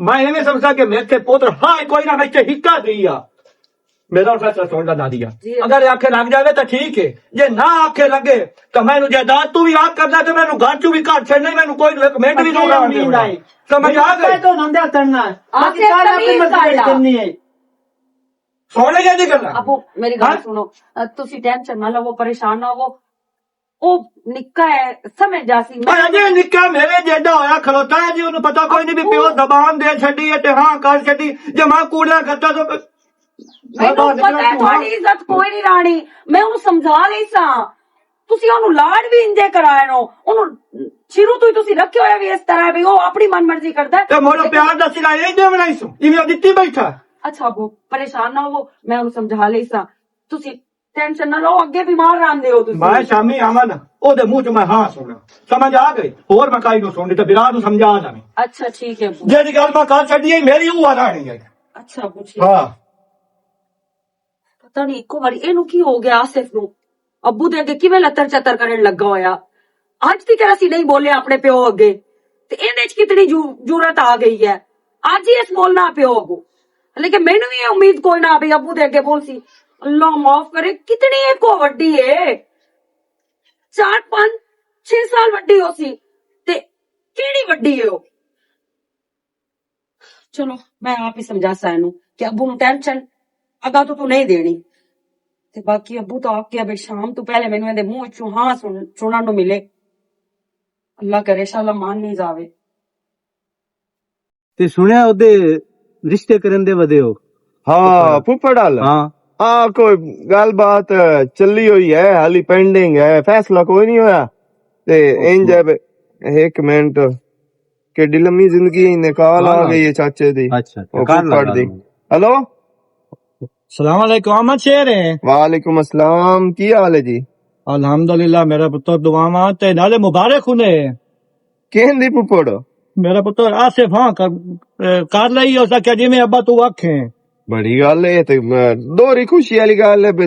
मैं एवं समझा कि मेरे ते पुत्र हाँ कोई ना मैं हिक्का दिया मेरा फैसला सुन ला दिया जी। अगर आखे लग जावे तो ठीक है जे ना आखे लगे तो मैनू जायदाद तू भी याद करना तो मैनू घर चू भी घट छड़ना मैनू कोई एक मिनट भी नहीं नींद आई समझ आ गई तो धंधा करना है आगे बाकी सारा अपनी तमीज मर्जी करना। करनी है सोने क्या नहीं करना अबू मेरी हाँ? गल सुनो, तुसी टेंशन ना लवो, परेशान ना हो। ओ निक्का है, समझ जासी। पर अजे निक्का मेरे जेडा होया खलोता है जी उन्हें पता कोई नहीं भी प्यो दबान दे छड़ी है ते हाँ कर छड़ी जे मां कूड़ा करता तो ਮੈਨੂੰ ਪਤਾ ਹੈ ਤੁਹਾਡੀ ਇੱਜ਼ਤ ਕੋਈ ਨਹੀਂ ਰਾਣੀ, ਮੈਂ ਉਹਨੂੰ ਸਮਝਾ ਲਈ ਸਾਂ। ਤੁਸੀਂ ਉਹਨੂੰ ਲਾਡ ਵੀ ਇੰਜੇ ਕਰਾਏ ਨੋ, ਉਹਨੂੰ ਸ਼ੁਰੂ ਤੋਂ ਹੀ ਤੁਸੀਂ ਰੱਖਿਆ ਹੋਇਆ ਵੀ ਇਸ ਤਰ੍ਹਾਂ ਵੀ ਉਹ ਆਪਣੀ ਮਨਮਰਜ਼ੀ ਕਰਦਾ ਹੈ। ਤੇ ਮੋੜੋ ਪਿਆਰ ਦਾ ਸਿਲਾ ਇਹ ਦੇ ਬਣਾਈ ਸੋ ਇਵੇਂ ਦਿੱਤੀ ਬੈਠਾ ਅੱਛਾ ਅਬੂ ਪਰੇਸ਼ਾਨ ਨਾ ਹੋਵੋ, ਮੈਂ ਉਹਨੂੰ ਸਮਝਾ ਲਈ ਸਾਂ। ਤੁਸੀਂ ਟੈਨਸ਼ਨ ਨਾ ਲਓ, ਅੱਗੇ ਬਿਮਾਰ ਰਹਿੰਦੇ ਹੋ ਤੁਸੀਂ। ਮੈਂ ਸ਼ਾਮੀ ਆਵਾਂ ਨਾ ਉਹਦੇ ਮੂੰਹ ਚ ਮੈਂ ਹਾਂ ਸੁਣਾ ਸਮਝ ਆ ਗਈ ਹੋਰ ਮੈਂ ਕਾਈ ਨੂੰ ਸੁਣਨੀ ਤੇ ਬਿਰਾਦ ਨੂੰ ਸਮਝਾ ਜਾਵੇਂ ਅੱਛਾ ਠੀਕ ਹੈ ਅਬੂ, ਜਿਹੜੀ ਗੱਲ ਮੈਂ ਕਰ ਛੱਡੀ ਹੈ ਮੇਰੀ ਉਹ ਆਣੀ ਹੈ ਅੱਛਾ ਅਬੂ ਠੀਕ ਹੈ। ਹਾਂ ਪਤਾ ਨਹੀਂ ਇੱਕੋ ਵਾਰੀ ਇਹਨੂੰ ਕੀ ਹੋ ਗਿਆ ਆਸਿਫ ਨੂੰ, ਅੱਬੂ ਦੇ ਅੱਗੇ ਕਿਵੇਂ ਲੱਤਰ ਚੱਤਰ ਕਰਨ ਲੱਗਾ ਹੋਇਆ। ਅੱਜ ਤੱਕ ਅਸੀਂ ਨਹੀਂ ਬੋਲੇ ਆਪਣੇ ਪਿਓ ਅੱਗੇ, ਤੇ ਇਹਦੇ ਚ ਕਿਤਨੀ ਜੁਰਤ ਆ ਗਈ ਹੈ। ਅੱਜ ਹੀ ਇਸ ਬੋਲਣਾ ਪਿਓ ਅੱਗੂ, ਲੇਕਿਨ ਮੈਨੂੰ ਵੀ ਇਹ ਉਮੀਦ ਕੋਈ ਨਾ ਵੀ ਅੱਬੂ ਦੇ ਅੱਗੇ ਬੋਲ ਸੀ। ਅੱਲਾਹ ਮਾਫ करे, कितनी एक वड्डी है, 4 5 6 साल वड्डी हो सी ते केड़ी वड्डी है वो। चलो मैं आप ही समझा सा इनू कि अबू नु टेंशन अगा तो तू नहीं देनी ते बाकी अबू तो आपके अबे शाम तो पहले मैनू इहदे मुंह चों हां सुनन नु मिले। अल्लाह करे इंशाअल्लाह मान नहीं जावे। ਤੇ ਸੁਣਿਆ ਉਹਦੇ ਰਿਸ਼ਤੇ ਕਰਨ ਦੇ ਵਧੇ ਹੋ ਹਾਂ ਫੁੱਫੜ ਵਾਲ ਹਾਂ ਆ ਕੋਈ ਗੱਲਬਾਤ ਚੱਲੀ ਹੋਈ ਹੈ, ਹਾਲੀ ਪੈਂਡਿੰਗ ਹੈ, ਫੈਸਲਾ ਕੋਈ ਨਹੀਂ ਹੋਇਆ। ਤੇ ਇੰਜ ਹੈ ਵੀ ਇੱਕ ਮਿੰਟ ਕਿੱਡੀ ਲੰਮੀ ਜ਼ਿੰਦਗੀ ਨੇ ਕਾਲ ਆ ਗਈ ਹੈ ਚਾਚੇ ਦੀ। ਅੱਛਾ ਉਹ ਕਰ ਫੁੱਫੜ ਦੀ। ਹੈਲੋ सलाम अलैकुम अहमद शेर है वालेकुम अस्सलाम, की हाल है जी? अल्हम्दुलिल्लाह मेरा पुत्र दुआवा ते नाले मुबारक हुने कहंदी फुੱफੜ मेरा पुत्र आसिफ हाँ कर लई उसका क्या जिमें अब्बा तू आखे बड़ी गल है ते दोहरी खुशी वाली गल है भी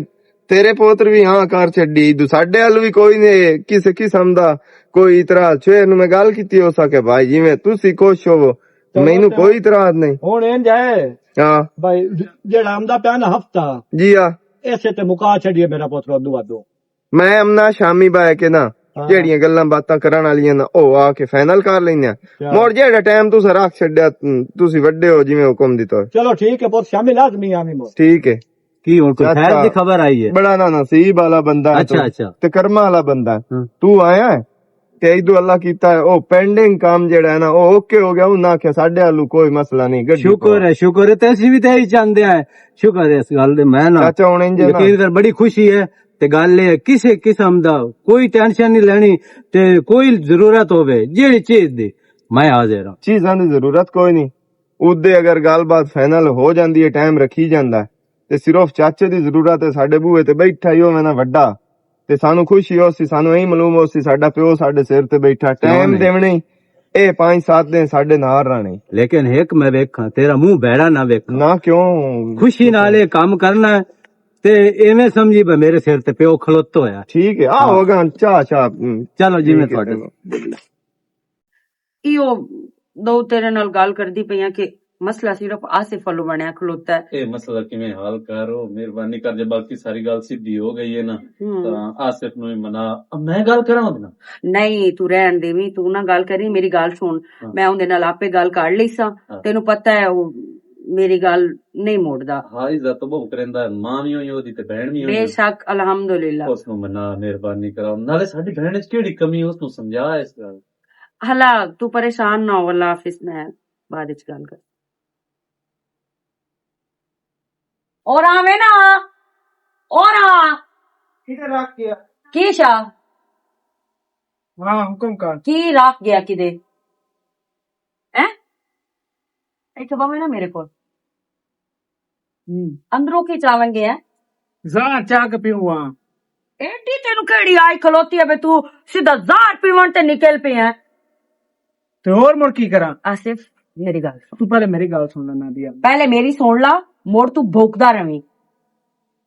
तेरे पोत्र भी हाँ कर छड़ी, साडे हल भी कोई ने किसे किस्म दा कोई इतराज छे नु मैं गल कीती हो सके भाई जिवें तुसी खुश होवो मैनू कोई इतराज नहीं। हुण इंज है हाँ भाई जेड़ा आंदा पिया ना हफ्ता जी हाँ ऐसे ते मुका छड़िए मेरा पुत्र दुआ दो मैं अमना शामी बाय के ना ਜਿਹੜੀਆਂ ਗੱਲਾਂ ਬਾਤਾਂ ਕਰਨ ਵਾਲੀਆਂ ਨਾ ਉਹ ਆ ਕੇ ਫਾਈਨਲ ਕਰ ਲੈਂਦੇ ਆ। ਮੋੜ ਜਿਹੜਾ ਟਾਈਮ ਤੁਸੀਂ ਰੱਖ ਛੱਡਿਆ ਤੁਸੀਂ ਵੱਡੇ ਹੋ ਜਿਵੇਂ ਹੁਕਮ ਦਿੱਤਾ। चलो ठीक है बहुत शामिल लाजमी आमी मोर ਠੀਕ ਹੈ। ਕੀ ਹੁਣ ਕੋਈ ਖੈਰ ਦੀ ਖਬਰ ਆਈ ਹੈ? ਬੜਾ ਨਾ ਨਸੀਬ ਵਾਲਾ ਬੰਦਾ ਹੈ ਅੱਛਾ ਤੂੰ, ਅੱਛਾ ਤੇ ਕਰਮਾਂ ਵਾਲਾ ਬੰਦਾ ਹੈ। ਤੂੰ ਆਇਆ ਹੈ ਤੇ ਇਦੋਂ ਅੱਲਾ ਕੀਤਾ ਹੈ ਉਹ ਪੈਂਡਿੰਗ ਕੰਮ ਜਿਹੜਾ ਹੈ ਨਾ ਉਹ ਓਕੇ ਹੋ ਗਿਆ। ਉਹਨਾਂ ਆਖਿਆ ਸਾਡੇ ਵੱਲੋਂ ਕੋਈ ਮਸਲਾ ਨਹੀਂ ਗੱਡੀ ਸ਼ੁਕਰ ਹੈ ਤੇ ਅਸੀਂ ਵੀ ਤੇ ਹੀ ਚਾਹੁੰਦੇ ਆ। ਸ਼ੁਕਰ ਹੈ ਇਸ ਗੱਲ ਦੇ। ਮੈਂ ਨਾ ਚਾਚਾ ਹੁਣ ਇੰਜ ਨਾ ਯਕੀਨ ਕਰ ਬੜੀ ਖੁਸ਼ੀ ਹੈ ਤੇ ਗੱਲ ਇਹ ਕਿਸੇ ਕਿਸਮ ਦਾ ਕੋਈ ਟੈਨਸ਼ਨ ਨਹੀਂ ਲੈਣੀ ਤੇ ਕੋਈ ਜ਼ਰੂਰਤ ਹੋਵੇ ਜਿਹੜੀ ਚੀਜ਼ ਦੀ ਮੈਂ ਹਾਜ਼ਰ ਹਾਂ। ਚੀਜ਼ਾਂ ਦੀ ਜ਼ਰੂਰਤ ਕੋਈ ਨਹੀਂ। ਉਹਦੇ ਅਗਰ ਗੱਲਬਾਤ ਫਾਈਨਲ ਹੋ ਜਾਂਦੀ ਹੈ ਟਾਈਮ ਰੱਖੀ ਜਾਂਦਾ ਤੇ ਸਿਰਫ ਚਾਚੇ ਦੀ ਜ਼ਰੂਰਤ ਹੈ। ਸਾਡੇ ਬੂਹੇ ਤੇ ਬੈਠਾ ਹੀ ਹੋਵੇ ਨਾ ਵੱਡਾ ਤੇ ਸਾਨੂੰ ਖੁਸ਼ੀ ਹੋ ਸੀ, ਸਾਨੂੰ ਇਹੀ ਮਾਲੂਮ ਹੋ ਸੀ ਸਾਡਾ ਪਿਓ ਸਾਡੇ ਸਿਰ ਤੇ ਬੈਠਾ ਟਾਈਮ ਦੇਵਣੀ ਇਹ 5-7 ਦਿਨ ਸਾਡੇ ਨਾਲ ਰਹਿਣੇ। ਲੇਕਿਨ ਇੱਕ ਮੈਂ ਵੇਖਾਂ ਤੇਰਾ ਮੂੰਹ ਬੈੜਾ ਨਾ ਵੇਖਾਂ ਨਾ ਕਿਉਂ ਖੁਸ਼ੀ ਨਾਲ ਇਹ ਕੰਮ ਕਰਨਾ ਤੇ ਐਵੇਂ ਸਮਝੀ ਬਈ ਮੇਰੇ ਸਿਰ ਤੇ ਪਿਓ ਖਲੋਤਾ ਹੋਇਆ। ਠੀਕ ਹੈ ਆ ਹੋਗਾ ਚਾਹ ਚਲੋ ਜਿਵੇਂ ਤੁਹਾਡੇ ਇਹੋ ਦੋ ਤੇਰੇ ਨਾਲ ਗੱਲ ਕਰਦੀ ਪਈਆਂ ਕਿ ਮਸਲਾ ਸਿਰਫ ਆਸਿਫ ਵੱਲੋਂ ਬਣਿਆ ਖਲੋਤਾ ਹੈ। ਇਹ ਮਸਲਾ ਕਿਵੇਂ ਹੱਲ ਕਰੋ, ਮਿਹਰਬਾਨੀ ਕਰ। ਜੇ ਬਾਕੀ ਸਾਰੀ ਗੱਲ ਸਿੱਧੀ ਹੋ ਗਈ ਹੈ ਨਾ ਤਾਂ ਆਸਿਫ ਨੂੰ ਹੀ ਮਨਾ। ਮੈਂ ਗੱਲ ਕਰਾਂ ਉਹਦੇ ਨਾਲ? ਨਹੀਂ ਤੂੰ ਰਹਿਣ ਦੇਵੀਂ, ਤੂੰ ਨਾ ਗੱਲ ਕਰੀ, ਮੇਰੀ ਗੱਲ ਸੁਣ। ਮੈਂ ਉਹਦੇ ਨਾਲ ਆਪੇ ਗੱਲ ਕਰ ਲਈ ਸਾਂ, ਤੈਨੂੰ ਪਤਾ ਹੈ ਉਹ ਮੇਰੀ ਗੱਲ ਨਹੀਂ ਮੋੜਦਾ। ਹਾਂ ਇੱਜ਼ਤ ਬਹੁਤ ਕਰਦਾ, ਮਾਂ ਵੀ ਹੋਈ ਉਹਦੀ ਤੇ ਭੈਣ ਵੀ ਹੋਈ। ਬੇਸ਼ੱਕ ਅਲਹਮਦੁਲਿਲਾ। ਉਸ ਨੂੰ ਮਨਾ, ਮਿਹਰਬਾਨੀ ਕਰਾਓ। ਨਾਲੇ ਸਾਡੀ ਭੈਣ ਚ ਕਿਹੜੀ ਕਮੀ ਉਸ ਨੂੰ ਸਮਝਾ ਇਸ ਗੱਲ। ਹਲਾ ਤੂੰ ਪਰੇਸ਼ਾਨ ਨਾ ਹੋ, ਅੱਲਾ ਹਾਫਿਜ਼, ਮੈਂ ਬਾਅਦ ਵਿੱਚ ਗੱਲ ਕਰ। और आवे ना और ठीक है रख गया की शाह हाँ हुक्म कर की रख गया किदे हैं इत्थे बावे ना मेरे को अंदरों की चावेंगे है जा चाह के पीऊंगा एडी तेनू केड़ी आई खलोती है बे तू सीधा जार पीवन ते निकल पे है तो और मुड़ की करा आसिफ मेरी गल सुन। तू पहले मेरी गल सुन लेना दिया पहले मेरी सुन ला, मोड़ तू भोकदा रवी।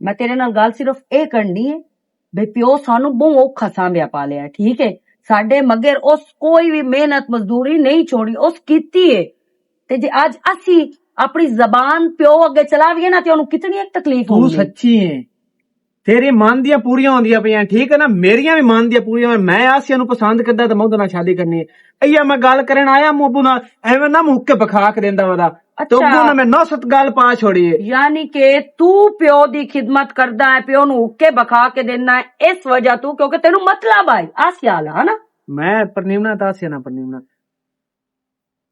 मैं तेरे नाल गल सिर्फ ए करनी है बे प्यो सानू बहुत औखा सांभया पालिया, ठीक है। साडे मगर उस कोई भी मेहनत मजदूरी नहीं छोड़ी, उस कीती है। ते जे आज असी अपनी जबान प्यो अगे चलावीए ना ते ओनू कितनी एक तकलीफ तू होगी। सच्ची है तेरी मन दियां पूरियां होंदियां पईयां, ठीक है ना। मेरियां भी मन दियां पूरियां। मैं आसिया नू पसंद करदा ते मैं ओहदे नाल शादी करनी है। अय्या मैं गल करन आया मुब्बू नाल, एवें ना मुक्के बखा के देंदा वदा। अच्छा। तो अब्बू ने मैं नौसत गल पा छोड़ी है। यानी के तू प्यो दी खिदमत करदा है, प्यो नू हुक्के बखा के देना है इस वजह तू क्योंकि तेनू मतलब आई आसिया वाला है ना। मैं परनीवना तो आसिया ना परनीवना।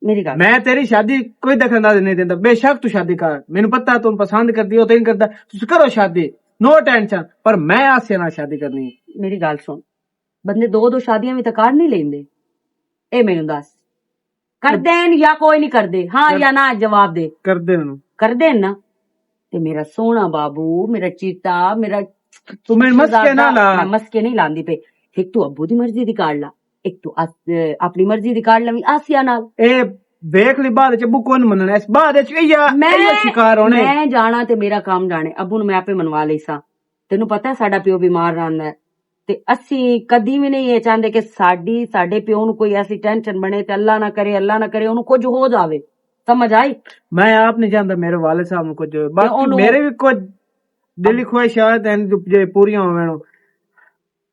मेरी गल मैं तेरी शादी कोई दखलंदाजी नहीं देता। बेशक तू शादी कर, मैनू पता तू पसंद करदी हो तो नहीं करदा, तुम करो शादी, नो टेंशन। पर मैं आसिया नाल शादी करनी है। मेरी गल सुन, बंदे दो दो शादियां भी तो कर नहीं लेंदे। ए मैनू दस कर देन या कोई नहीं कर दे, हाँ या ना जवाब दे। कर दे मैनू कर देन ना ते मेरा सोना बाबू, मेरा चीता, मेरा तू मैं मस्के ना ला। मैं मस्के नहीं लांदी पे। एक तू अब्बू दी मर्जी दी काढ़ ला, एक तू अपनी मर्जी दी काढ़ लवी आसिया नाल। ए वेख ली बाद च अब्बू कौन मनना इस बाद च इया शिकार होने। मैं जाना ते मेरा काम जाने, अब्बू नू मैं आपे मनवा लई सा। तेनू पता है साडा प्यो बीमार रहंदा है ते असी कदी भी नहीं ये चाहते कि साडे प्यो नू कोई ऐसी टेंशन बने ते अल्लाह ना करे ओनू कुछ हो जावे। समझ आई? मैं आप नहीं जानता मेरे वालिद साहब नू कुछ, बाकी मेरे भी कुछ दिली ख्वाहिशात हैं जो पूरियां होवें।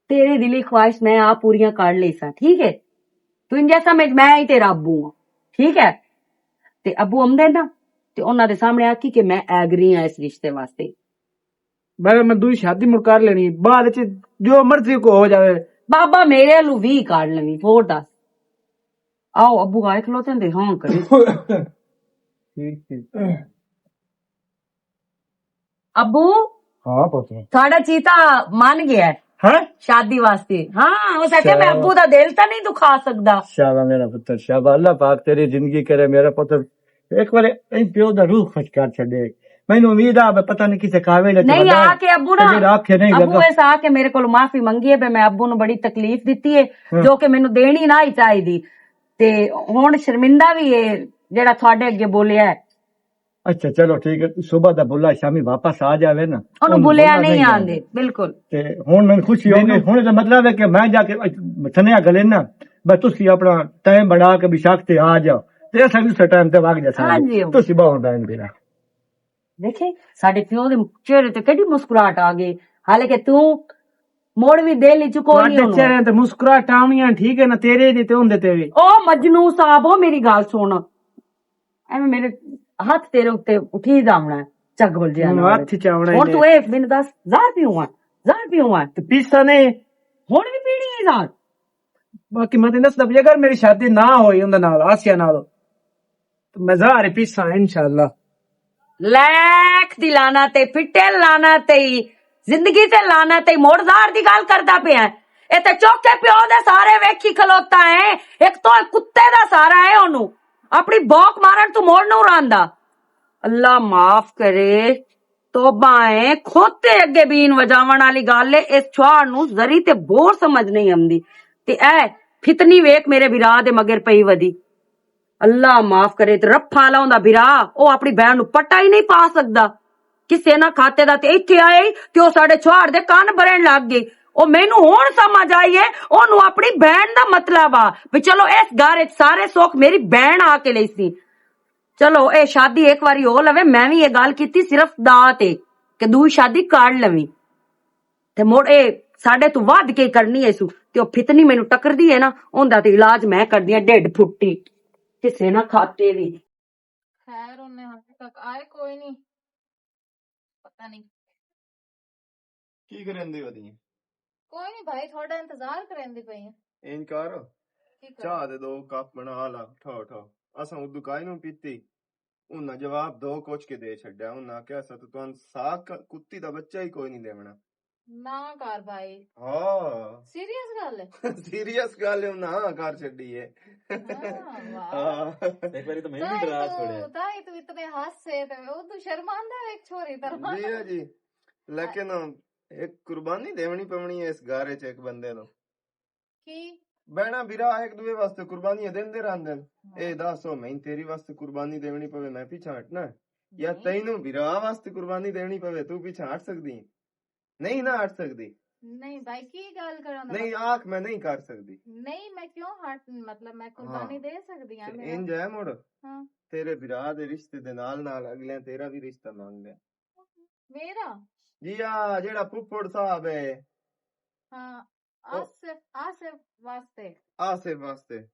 तेरी दिली ख्वाहिश मैं आप पूरियां कर ली सा, ठीक है। तू इंजा समझ मैं ही तेरा अब्बू हां, ठीक है। ते अब्बू आंदे ना ते उन्हां दे सामने आखी कि मैं एग्री हां इस रिश्ते वास्ते। मैं दूई शादी मुड़ कर लेनी, बाद च जो मर्जी को हो जावे। बाबा मेरे लू भी काट लेनी, होर दस। आओ अब्बू आए खलोते दे हां करे। अब्बू हाँ पुत्र साडा चीता मान गया है है शादी वास्ते। हाँ वो सके मैं अब्बू दा दिल तो नहीं दुखा सकदा। शाबा मेरा पुत्र शाबा, अल्लाह पाक तेरी जिंदगी करे मेरा पुत्र। एक बार प्यो दा रूह खुश कर छड़े। मैनू उम्मीद आ पता नहीं किसे कावे नहीं आके अब्बू ना अब्बू ऐसा आके मेरे को माफी मंगी है, मैं अब्बू नू बड़ी तकलीफ दिती है जो कि मैनू देनी ना ही चाहिदी ते हुण शर्मिंदा भी है जेड़ा थोड़े अगे बोलिया है। अच्छा चलो ठीक है, सुबह दा बुला शामी वापस आ जावे ना, ओनू बुलिया नहीं आंदे बिल्कुल। ते हुण मैनू खुशी हो गई। हुण दा मतलब है कि मैं जाके थनेया गले ना बस तुसी अपना टाइम बना के बिशाख ते आ जाओ ते असां उस टाइम ते वग जा हाँ जी। तुसी बहुत बैन बिना देखे साडे प्यो दे चेहरे ते केडी मुस्कुराहट आ गई, हालांकि तू मोड़ भी दे ली चुको नहीं। चेहरे ते मुस्कुराहट आवनियां, ठीक है ना। तेरे दी ते हुंदे ते भी। ओ मजनू साहब हो मेरी गल सुन, एवें मेरे हाथ तेरे उत्ते उठी जावना चगल जिहा हाथ चावना हुण तू ए मैनू दस जार पीऊं ते पीसा ने हुण भी पीनी है जार। बाकी मैं तेन दसदा अगर मेरी शादी ना होई उंदे नाल आसिया नाल तो मैं ज़ारे पीसा इंशाअल्लाह। लैख दी लाना ते फिट्टे लाना ते जिंदगी ते लाना ते मोड़दार दी गल करदा पिया। ए ते चौके प्यो दे सारे वेखी खलोता है, एक तो कुत्ते दा सारा है ओनू अपनी भौक मारन तू मोड़ नू रांदा। अल्लाह माफ करे, तोबा है खोते अगे बीन वजावन वाली गल है। इस छुआड़ नू जरी ते बोर समझ नहीं आंदी ते ए फितनी वेख मेरे बिरा दे मगर पई वदी। अल्लाह माफ करे ते रफा लाउंदा बिरा ओ अपनी बहन नू पट्टा ही नहीं पा सकदा। ਕਿਸੇ ਨਾ ਖਾਤੇ ਦਾ, ਤੇ ਇੱਥੇ ਆਏ ਤੇ ਉਹ ਸਾਡੇ ਛੁਹਾਰ ਦੇ ਕੰਨ ਭਰਨ ਲੱਗ ਗਈ। ਉਹ ਮੈਨੂੰ ਹੁਣ ਸਮਝ ਆਈ ਏ ਉਹਨੂੰ ਆਪਣੀ ਭੈਣ ਦਾ ਮਤਲਬ ਆ ਵੀ ਚਲੋ ਇਸ ਘਰ ਵਿੱਚ ਸਾਰੇ ਸੁੱਖ ਮੇਰੀ ਭੈਣ ਆ ਕੇ ਲਈ ਸੀ। ਚਲੋ ਇਹ ਸ਼ਾਦੀ ਇੱਕ ਵਾਰੀ ਹੋ ਲਵੇ, ਮੈਂ ਵੀ ਇਹ ਗੱਲ ਕੀਤੀ ਸਿਰਫ ਦਾ ਤੇ ਕਿ ਦੂਜੀ ਸ਼ਾਦੀ ਕਰ ਲਵੀਂ ਤੇ ਮੁੜ ਇਹ ਸਾਡੇ ਤੋਂ ਵੱਧ ਕੇ ਕਰਨੀ ਐ ਸੂ। ਤੇ ਉਹ ਫਿਤਨੀ ਮੈਨੂੰ ਟੱਕਰਦੀ ਹੈ ਨਾ, ਉਹਦਾ ਤੇ ਇਲਾਜ ਮੈਂ ਕਰਦੀ ਆ 1.5 ਫੁੱਟੀ ਕਿਸੇ ਨਾ ਖਾਤੇ ਦੀ। खैर उन्हें हाले तक आए कोई नहीं, पता नहीं। ਕੀ ਕਰਨ ਦੀ ਵਧੀ कोई नहीं भाई, थोड़ा इंतजार करें दी पई है। ਇੰਜ ਕਰ की कर? ਚਾਹ ਦੇ 2 ਕੱਪ ਬਣਾ ਲਾ ਠੋ ਠੋ। ਅਸਾਂ ਉਹ ਦੁਕਾਨ ਨੂੰ ਪੀਤੀ, ਉਹਨਾਂ ਜਵਾਬ 2 ਕੁਛ ਕੇ ਦੇ ਛੱਡਿਆ। ਉਹਨਾਂ ਕਿਹਾ ਸਤ ਤੁਹਾਨੂੰ ਸਾਕ ਕੁੱਤੀ ਦਾ ਬੱਚਾ ਹੀ ਕੋਈ ਨਹੀਂ ਦੇਵਣਾ। ना कर भाई, ਹਾਂ सीरियस गल है। ਸੀਰੀਅਸ ਗੱਲ ਉਹਨਾਂ ਕਰ ਛੱਡੀ ਏ। हाँ, वाह। ਹਾਂ ਇੱਕ ਵਾਰੀ ਤਾਂ ਮੈਂ ਵੀ ਡਰਾ ਛੋੜਿਆ। ताई तू इतने हासे ते वो तू शर्मांदा है एक छोरी तरह। ਜੀ ਜੀ ਲੇਕਿਨ ਇੱਕ ਕੁਰਬਾਨੀ ਦੇਵਣੀ ਪਵਣੀ ਹੈ ਇਸ ਘਰ 'ਚ ਇੱਕ ਬੰਦੇ ਨੂੰ। की ਬਹਿਣਾ ਵੀਰਾ ਇੱਕ ਦੂਏ ਵਾਸਤੇ ਕੁਰਬਾਨੀਆਂ ਦਿੰਦੇ ਰਹਿੰਦੇ ਨੇ। ਇਹ ਦੱਸੋ ਮੈਂ ਤੇਰੀ ਵਾਸਤੇ ਕੁਰਬਾਨੀ ਦੇਵਣੀ ਪਵੇ ਮੈਂ ਪਿੱਛਾ ਹਟਣਾ, ਜਾਂ ਤੈਨੂੰ ਵੀਰਾ ਵਾਸਤੇ ਕੁਰਬਾਨੀ ਦੇਣੀ ਪਵੇ ਤੂੰ ਪਿੱਛਾ ਹਟ ਸਕਦੀ ਹੈ? नहीं ना हट सकती। नहीं भाई की गल करा नहीं आंख मैं नहीं कर सकती। नहीं मैं क्यों हट, मतलब मैं कुर्बानी दे सकदी हां। ते इंज है मुड़ हां तेरे विराह दे रिश्ते दे नाल नाल अगले तेरा भी रिश्ता मांग लिया। मेरा जी हां जेड़ा फुफड़ साहब है। हां आसिफ वास्ते। आसिफ वास्ते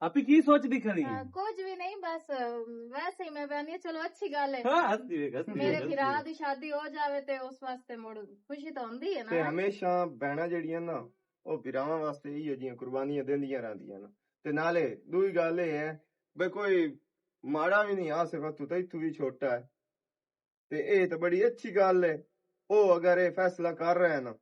आपी की सोचदी खड़ी है? कुछ भी नहीं, बस वैसे ही मैं बहनी चलो अच्छी गल है। हाँ, हंसदी वे, हंसदी वे, मेरे हंसदी फिरा वे। दी शादी हो जावे ते उस वास्ते मुड़ खुशी तो होंदी है ते ना। हमेशा बहना जेड़ियां ना ओ विराहां वास्ते ही जियां कुर्बानियां देंदियां रहंदियां ना। ते नाले दूई गल है बे कोई माड़ा भी नहीं आसिफ तू तो इत्थू भी छोटा है ते ए तो बड़ी अच्छी गल है। ओ अगर ये फैसला कर रहे हैं ना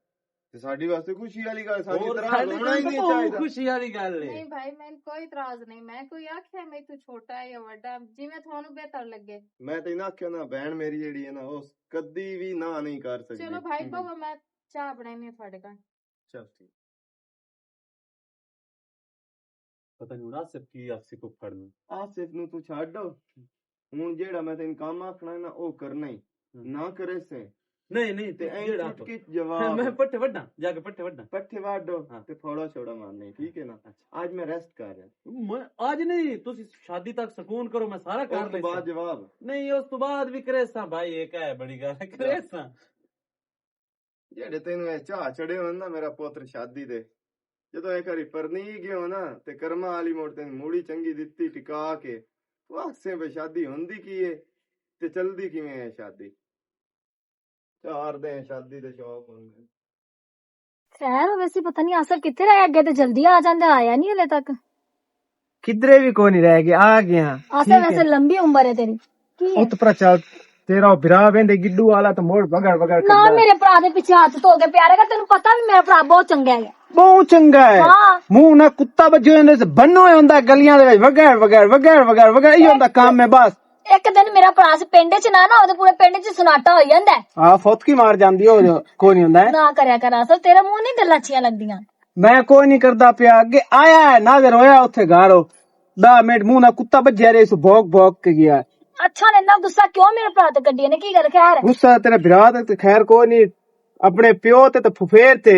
ते साडी वास्ते खुशी वाली गल, साडी और तरह साडी रोना ही नहीं तो चाहिए। खुशी वाली गल है। नहीं भाई मैं कोई इतराज नहीं, मैं कोई आख्या मैं तू छोटा है या बड़ा जिवें थानू बेहतर लगे। मैं तो इना आख्या ना बहन मेरी जेड़ी है ना वो कदी भी ना नहीं कर सकती। चलो भाई बाबा मैं चाह बनानी है थोड़े घर। चल ठीक। पता नहीं ना सिर्फ की आपसे को फड़ना। आसिफ नु तू छाड़ दो हुन जेड़ा मैं तेन काम आखना है ना ओ करना ही ना करे से नहीं नहीं ते ते ऐ जेड़ा चुटकी जवाब मैं पट्टे वड्डा जाके पट्टे वड्डा। पट्ठे वाडो हाँ। ते थोड़ा छोड़ा मारने ठीक है ना। आज मैं रेस्ट कर रहा मैं आज नहीं तुसी शादी तक सुकून करो, मैं सारा उस कर तो लेसा। बाद जवाब नहीं उस तो बाद भी करेसा भाई एक है बड़ी गल है करेसा। जेड़े तेन चाह चढ़े हो ना मेरा पुत्र शादी दे जदों एक बारी परनी गयो ना ते कर्मा वाली मोड़ तेन मूड़ी चंगी दित्ती टिका के वाकसे पे शादी हुंदी की है ते चलदी किवें है शादी। 4 दिन शादी दे शौक होंगे। खैर वैसे पता नहीं आसर कितने रह गए, तो जल्दी आ जाते, आया नहीं हले तक। किधरे भी कोई नहीं रह गया, आ गया। आसर वैसे लंबी उम्र है तेरी की है? उत पर चल तेरा बिरा वेंदे गिड्डू वाला तो मोड़ बगड़ बगड़ ना मेरे भरा दे पीछे हाथ धो के प्यारे का, तेन पता भी मेरा भरा बहुत चंगा है। बहुत चंगा है। हाँ। मुंह ना कुत्ता बजे होंदे से बन्नो होंदा गलियां दे विच वगैर वगैर वगैर वगैर वगैर ई होंदा काम में बस। एक दिन मेरा भरा से पिंड च ना होते पूरे पिंड च सनाटा हो जांदा है। हां फौतकी मार जांदी हो जो कोई नहीं होंदा है। ना करया कर आसर, तेरे मुंह नहीं गल्लां अच्छियां लगदियां। मैं कोई नहीं करदा पिया, अगे आया है नाज़र होया उथे गारो 10 मिनट मुंह ना कुत्ता बज्या रे सु भौंक भौंक के गया। अच्छा ने ना गुस्सा क्यों मेरे भरा ते कड्डी ने, की गल खैर? गुस्सा तेरे बिरा ते खैर कोई नहीं, अपने प्यो ते फुफेर ते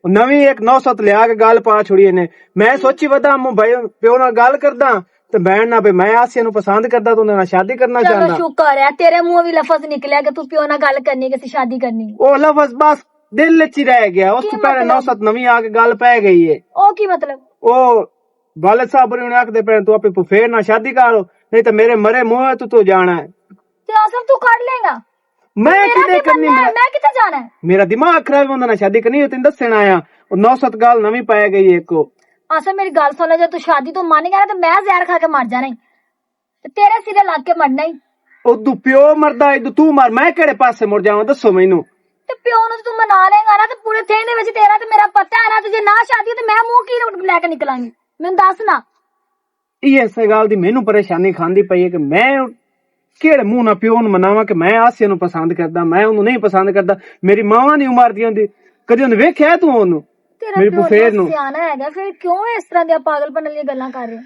नवी एक 900 लिया के गल पा छोड़ी ने। मैं सोची वदा भाई प्यो नाल गल करदा ते बहन ना भाई मैं आसिया नु पसंद करदा तू ना शादी करना चलो चाहंदा। शुक्र है तेरे मुंह भी लफज निकलिया कि तू प्यो नाल गल करनी कि शादी करनी। ओ लफज बस दिल च ही रह गया, उस की तो पहले मतलब? 900 नवी आके गल पै गई है। ओ की मतलब? ओ वालिद साहब ने आखदे पे तू अपनी फुफेर ना शादी करो नहीं तो मेरे मरे मुंह तू जाना है। ते आसर तू कर लेगा? मैं मेरा किते की करनी, बनना है? मैं किथे जाना है? मेरा दिमाग खराब होंदा ना शादी करनी तेन दसण आया। 900 गल नवी पै गई एक को। आसर मेरी गल सुन ले, जब तू शादी तो मान गया ना तो मैं जहर खा के मर जाना ही, ते तेरे सिरे लग के मरना ही। उदू प्यो मरदा इदू तू मर, मैं केड़े पासे मुड़ जावां दसो मैनू। ते प्यो नु तू मना लेगा ना, ते पूरे थे दे विच तेरा ते मेरा पता है ना, तुझे ना शादी ते मैं मुंह की लेके निकलांगी, मैनू दस ना। ये इस गल दी मैनू परेशानी खांदी पई है कि मैं केड़े मुंह ना प्यो नु मनावां कि मैं आसिया नु पसंद करदा, मैं ओनू नहीं पसंद करदा। मेरी मावां दी उमर दी होंदी, कदी ओने वेख्या तू ओनू तेरा मेरी प्यो फुफेर नु? सियाना हैगा, फिर क्यों इस तरह दी पागलपन वाली गल्लां कर रहे हो?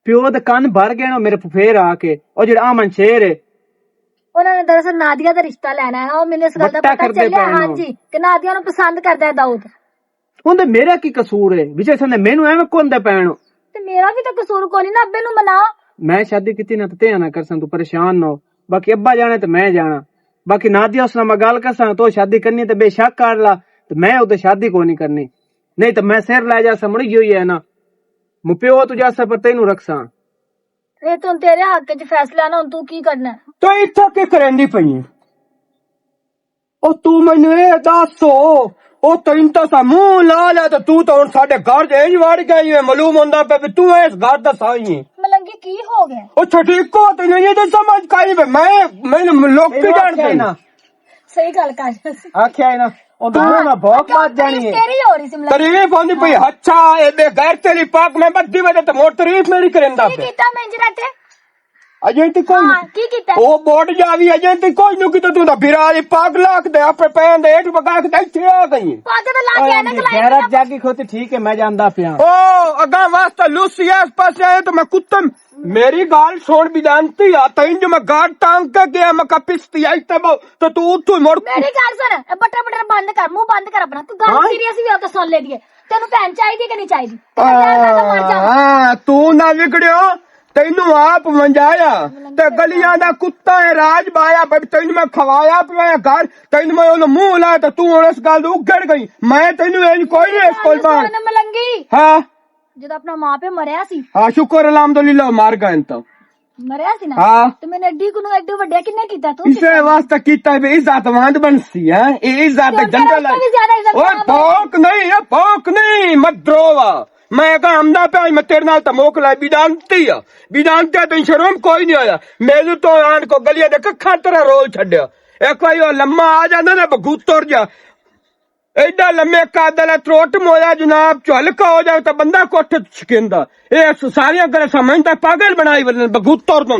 ਪਿਓ ਦੇ ਕੰਨ ਭਰ ਗਏ ਨੇ ਮੇਰੇ ਫੇਰ ਆ ਕੇ ਉਹ ਜਿਹੜਾ ਅਮਨ ਸ਼ੇਰ ਹੈ ਉਹਨਾਂ ਨੇ ਦਰਅਸਲ ਨਾਦੀਆ ਦਾ ਰਿਸ਼ਤਾ ਲੈਣਾ ਹੈ ਉਹ ਮੈਨੂੰ ਇਸ ਗੱਲ ਦਾ ਵੱਟਾ ਪਤਾ ਕਰਦੇ ਚੱਲਿਆ ਪਏ ਨੇ। ਹਾਂਜੀ ਕਿ ਨਾਦੀਆ ਨੂੰ ਪਸੰਦ ਕਰਦਾ ਹੈ ਦਾਊਦ ਉਹਦੇ ਮੇਰਾ ਕੀ ਕਸੂਰ ਹੈ ਵਿਜੇ ਸੰਦੇ ਮੈਨੂੰ ਐਵੇਂ ਕੋਂਦੇ ਪੈਣ ਤੇ ਮੇਰਾ ਵੀ ਤਾਂ ਕਸੂਰ ਕੋਈ ਨਹੀਂ ਨਾ ਅੱਬੇ ਨੂੰ ਮਨਾ ਮੈਂ ਸ਼ਾਦੀ ਕੀਤੀ ਨਾ ਤੇ ਨਾ ਕਰਸਾਂ ਤੂੰ ਪਰੇਸ਼ਾਨ ਨਾ ਹੋ ਬਾਕੀ ਅੱਬਾ ਜਾਣੇ ਤੇ ਮੈਂ ਜਾਣਾ ਬਾਕੀ ਨਾਦੀਆ ਉਸ ਨਾਲ ਮੈਂ ਗੱਲ ਕਰਸਾਂ ਤੋ ਸ਼ਾਦੀ ਕਰਨੀ ਤੇ ਬੇਸ਼ੱਕ ਕਰ ਲਾ ਤੇ ਮੈਂ ਉਹਦੇ ਸ਼ਾਦੀ ਕੋਈ ਨਹੀਂ ਕਰਨੀ ਨਹੀਂ ਤਾਂ ਮੈਂ ਸਿਰ ਲੈ ਜਾ ਸਮੜੀ ਹੋਈ ਹੈ ਨਾ ਮੁ ਪਿਓ ਤੂੰ ਜਾ ਪਰ ਤੈਨੂੰ ਰੱਖਸਾਂ ਇਹ ਤੂੰ ਤੇਰੇ ਹੱਕ 'ਚ ਫੈਸਲਾ ਨਾ ਹੁਣ ਤੂੰ ਕੀ ਕਰਨਾ ਹੈ? ਤੂੰ ਇੱਥੇ ਕੀ ਕਰੇਂਦੀ ਪਈ ਏ? ਉਹ ਤੂੰ ਮੈਨੂੰ ਇਹ ਦੱਸੋ ਉਹ ਤੈਨੂੰ ਤਾਂ ਸਾ ਮੂੰਹ ਲਾ ਲਿਆ ਤੇ ਤੂੰ ਤਾਂ ਹੁਣ ਸਾਡੇ ਘਰ ਦੇ ਇੰਜ ਵੜ ਗਈ ਏ ਮਾਲੂਮ ਹੁੰਦਾ ਪਿਆ ਵੀ ਤੂੰ ਇਸ ਘਰ ਦਾ ਸਾਈ ਏ ਮਲੰਗੀ ਕੀ ਹੋ ਗਿਆ ਉਹ ਛਟੀਕੋ ਤੈਨੂੰ ਇਹ ਤਾਂ ਸਮਝ ਕਾਈ ਵੇ ਮੈਨੂੰ ਲੋਕ ਕੀ ਜਾਣਦੇ ਨੇ ਸਹੀ ਗੱਲ ਕਰ ਆਖਿਆ ਹੈ ਨਾ ਉਹਦਾ ਨਾ ਭੌਕ ਬਾਤ ਜਾਣੀ ਹੈ ਤੇਰੀ ਹੋ ਰਹੀ ਸੀ ਮਲੰਗੀ ਤਾਰੀਫ ਹੁੰਦੀ ਪਈ ਅੱਛਾ ਇਹਦੇ ਘਰ ਤੇਰੀ ਪਾਕ ਮੈਂ ਬੱਦੀ ਵਜੇ ਤੇ ਮੋਰ ਤਾਰੀਫ ਮੇਰੀ ਕਰੇਂਦਾ ਕੀ ਪਿਆ ਕੀਤਾ ਮੈਂ ਇੰਜ ਰਾਤੇ ਅਜੇ ਤੇ ਕੋਈ ਹਾਂ ਕੀ ਕੀਤਾ ਉਹ ਬੋਟ ਜਾਵੀ ਅਜੇ ਤੇ ਕੋਈ ਨੂੰ ਕਿਤੇ ਤੂੰ ਤਾਂ ਬਿਰਾ ਦੀ ਪਾਗ ਲੱਕ ਦੇ ਆਪੇ ਪੈਣ ਦੇ ਹੇਠ ਬਗਾ ਕੇ ਇੱਥੇ ਆ ਗਈ ਪਾਦੇ ਤਾਂ ਲਾ ਕੇ ਆਣਾ ਕਲਾਈ ਗੈਰਤ ਜਾਗੀ ਖੋਤੀ ਠੀਕ ਹੈ ਮੈਂ ਜਾਂਦਾ ਪਿਆ ਉਹ ਅਗਾ ਵਾਸਤਾ ਲੂਸੀ ਇਸ ਪਾਸੇ ਆਏ ਤਾਂ ਮੈਂ ਕੁੱਤਮ ਮੇਰੀ ਗੱਲ ਸੁਣ ਬਿਦਾਨਤੀ ਆ ਤੈਨੂੰ ਜੋ ਮੈਂ ਗਾੜ ਟਾਂਗ ਕੇ ਗਿਆ ਮੈਂ ਕਾ ਪਿਸਤੀ ਆਈ ਤੇ ਤੂੰ ਉੱਥੋਂ ਮੁੜ ਮੇਰੀ ਗੱਲ ਸੁਣ ਇਹ ਬਟਰ ਬਟਰ ਬੰਦ ਕਰ ਮੂੰਹ ਬੰਦ ਕਰ ਆਪਣਾ ਤੂੰ ਗੱਲ ਸੀਰੀਅਸ ਵੀ ਹੋ ਕੇ ਸੁਣ ਲੈ ਦੀਏ ਤੈਨੂੰ ਭੈਣ ਚਾਹੀਦੀ ਕਿ ਨਹੀਂ ਚਾਹੀਦੀ ਹਾਂ ਤੂੰ ਨਾ ਵਿਗੜਿਓ ਤੈਨੂੰ ਆਪ ਮੰਜਾਇਆ ਤੇ ਗਲੀਆਂ ਦਾ ਕੁੱਤਾ ਹੈ ਰਾਜ ਬਾਇਆ ਤੈਨੂੰ ਮੈਂ ਖਵਾਇਆ ਪਿਆ ਘਰ ਤੈਨੂੰ ਮੈਂ ਉਹਨੂੰ ਮੂੰਹ ਲਾਇਆ ਤੇ ਤੂੰ ਹੁਣ ਇਸ ਗੱਲ ਤੋਂ ਉੱਗੜ ਗਈ ਮੈਂ ਤੈਨੂੰ ਇਹ ਕੋਈ ਨਹੀਂ ਇਸ ਕੋਲ ਬਾਹਰ ਮਲੰਗੀ ਹਾਂ ਜਦੋਂ ਆਪਣਾ ਮਾਂ ਪਿਓ ਮਰਿਆ ਸੀ ਹਾਂ ਸ਼ੁਕਰ ਅਲਹਮਦੁਲਿਲਾ ਮਾਰ ਗਏ ਤਾਂ ਮਰਿਆ ਸੀ ਨਾ ਹਾਂ ਤੇ ਮੈਨੇ ਐਡੀ ਨੂੰ ਐਡੇ ਵੱਡਿਆ ਕਿੰਨੇ ਕੀਤਾ ਤੂੰ ਇਸੇ ਵਾਸਤੇ ਕੀਤਾ ਵੀ ਇੱਜ਼ਤਮੰਦ ਬਣਸੀ ਹੈ ਇਹ ਇੱਜ਼ਤ ਦੇ ਜੰਗਲ ਓਏ ਭੌਕ ਨਹੀਂ ਇਹ ਭੌਕ ਨਹੀਂ ਮਦਰੋਵਾ ਮੈਂ ਕਹਾਂ ਆਮਦਾ ਪਿਆ ਮੈਂ ਤੇਰੇ ਨਾਲ ਤਾਂ ਮੋਕਲਾ ਬਿਦਾਨਤੀ ਆ ਬਿਦਾਨਤੀ ਤੇ ਸ਼ਰਮ ਕੋਈ ਨਹੀਂ ਆਇਆ ਮੈਨੂੰ ਤੋਂ ਆਣ ਕੋ ਗਲੀਆਂ ਦੇ ਕੱਖਾਂ ਤਰ੍ਹਾਂ ਰੋਲ ਛੱਡਿਆ ਇੱਕ ਵਾਰੀ ਉਹ ਲੰਮਾ ਆ ਜਾਂਦਾ ਨਾ ਬਗੂਤਰ ਜਾ ਐਡਾ ਲੰਮੇ ਕਾਦਲ ਤਰੋਟ ਮੋਇਆ ਜਨਾਬ ਝਲਕਾ ਹੋ ਜਾਵੇ ਤਾਂ ਬੰਦਾ ਕੋਠੇ ਛਕਿੰਦਾ ਇਹ ਸਾਰੀਆਂ ਗੱਲਾਂ ਸਮਝਦਾ ਪਾਗਲ ਬਣਾਈ ਬਗੂਤਰ ਤੋਂ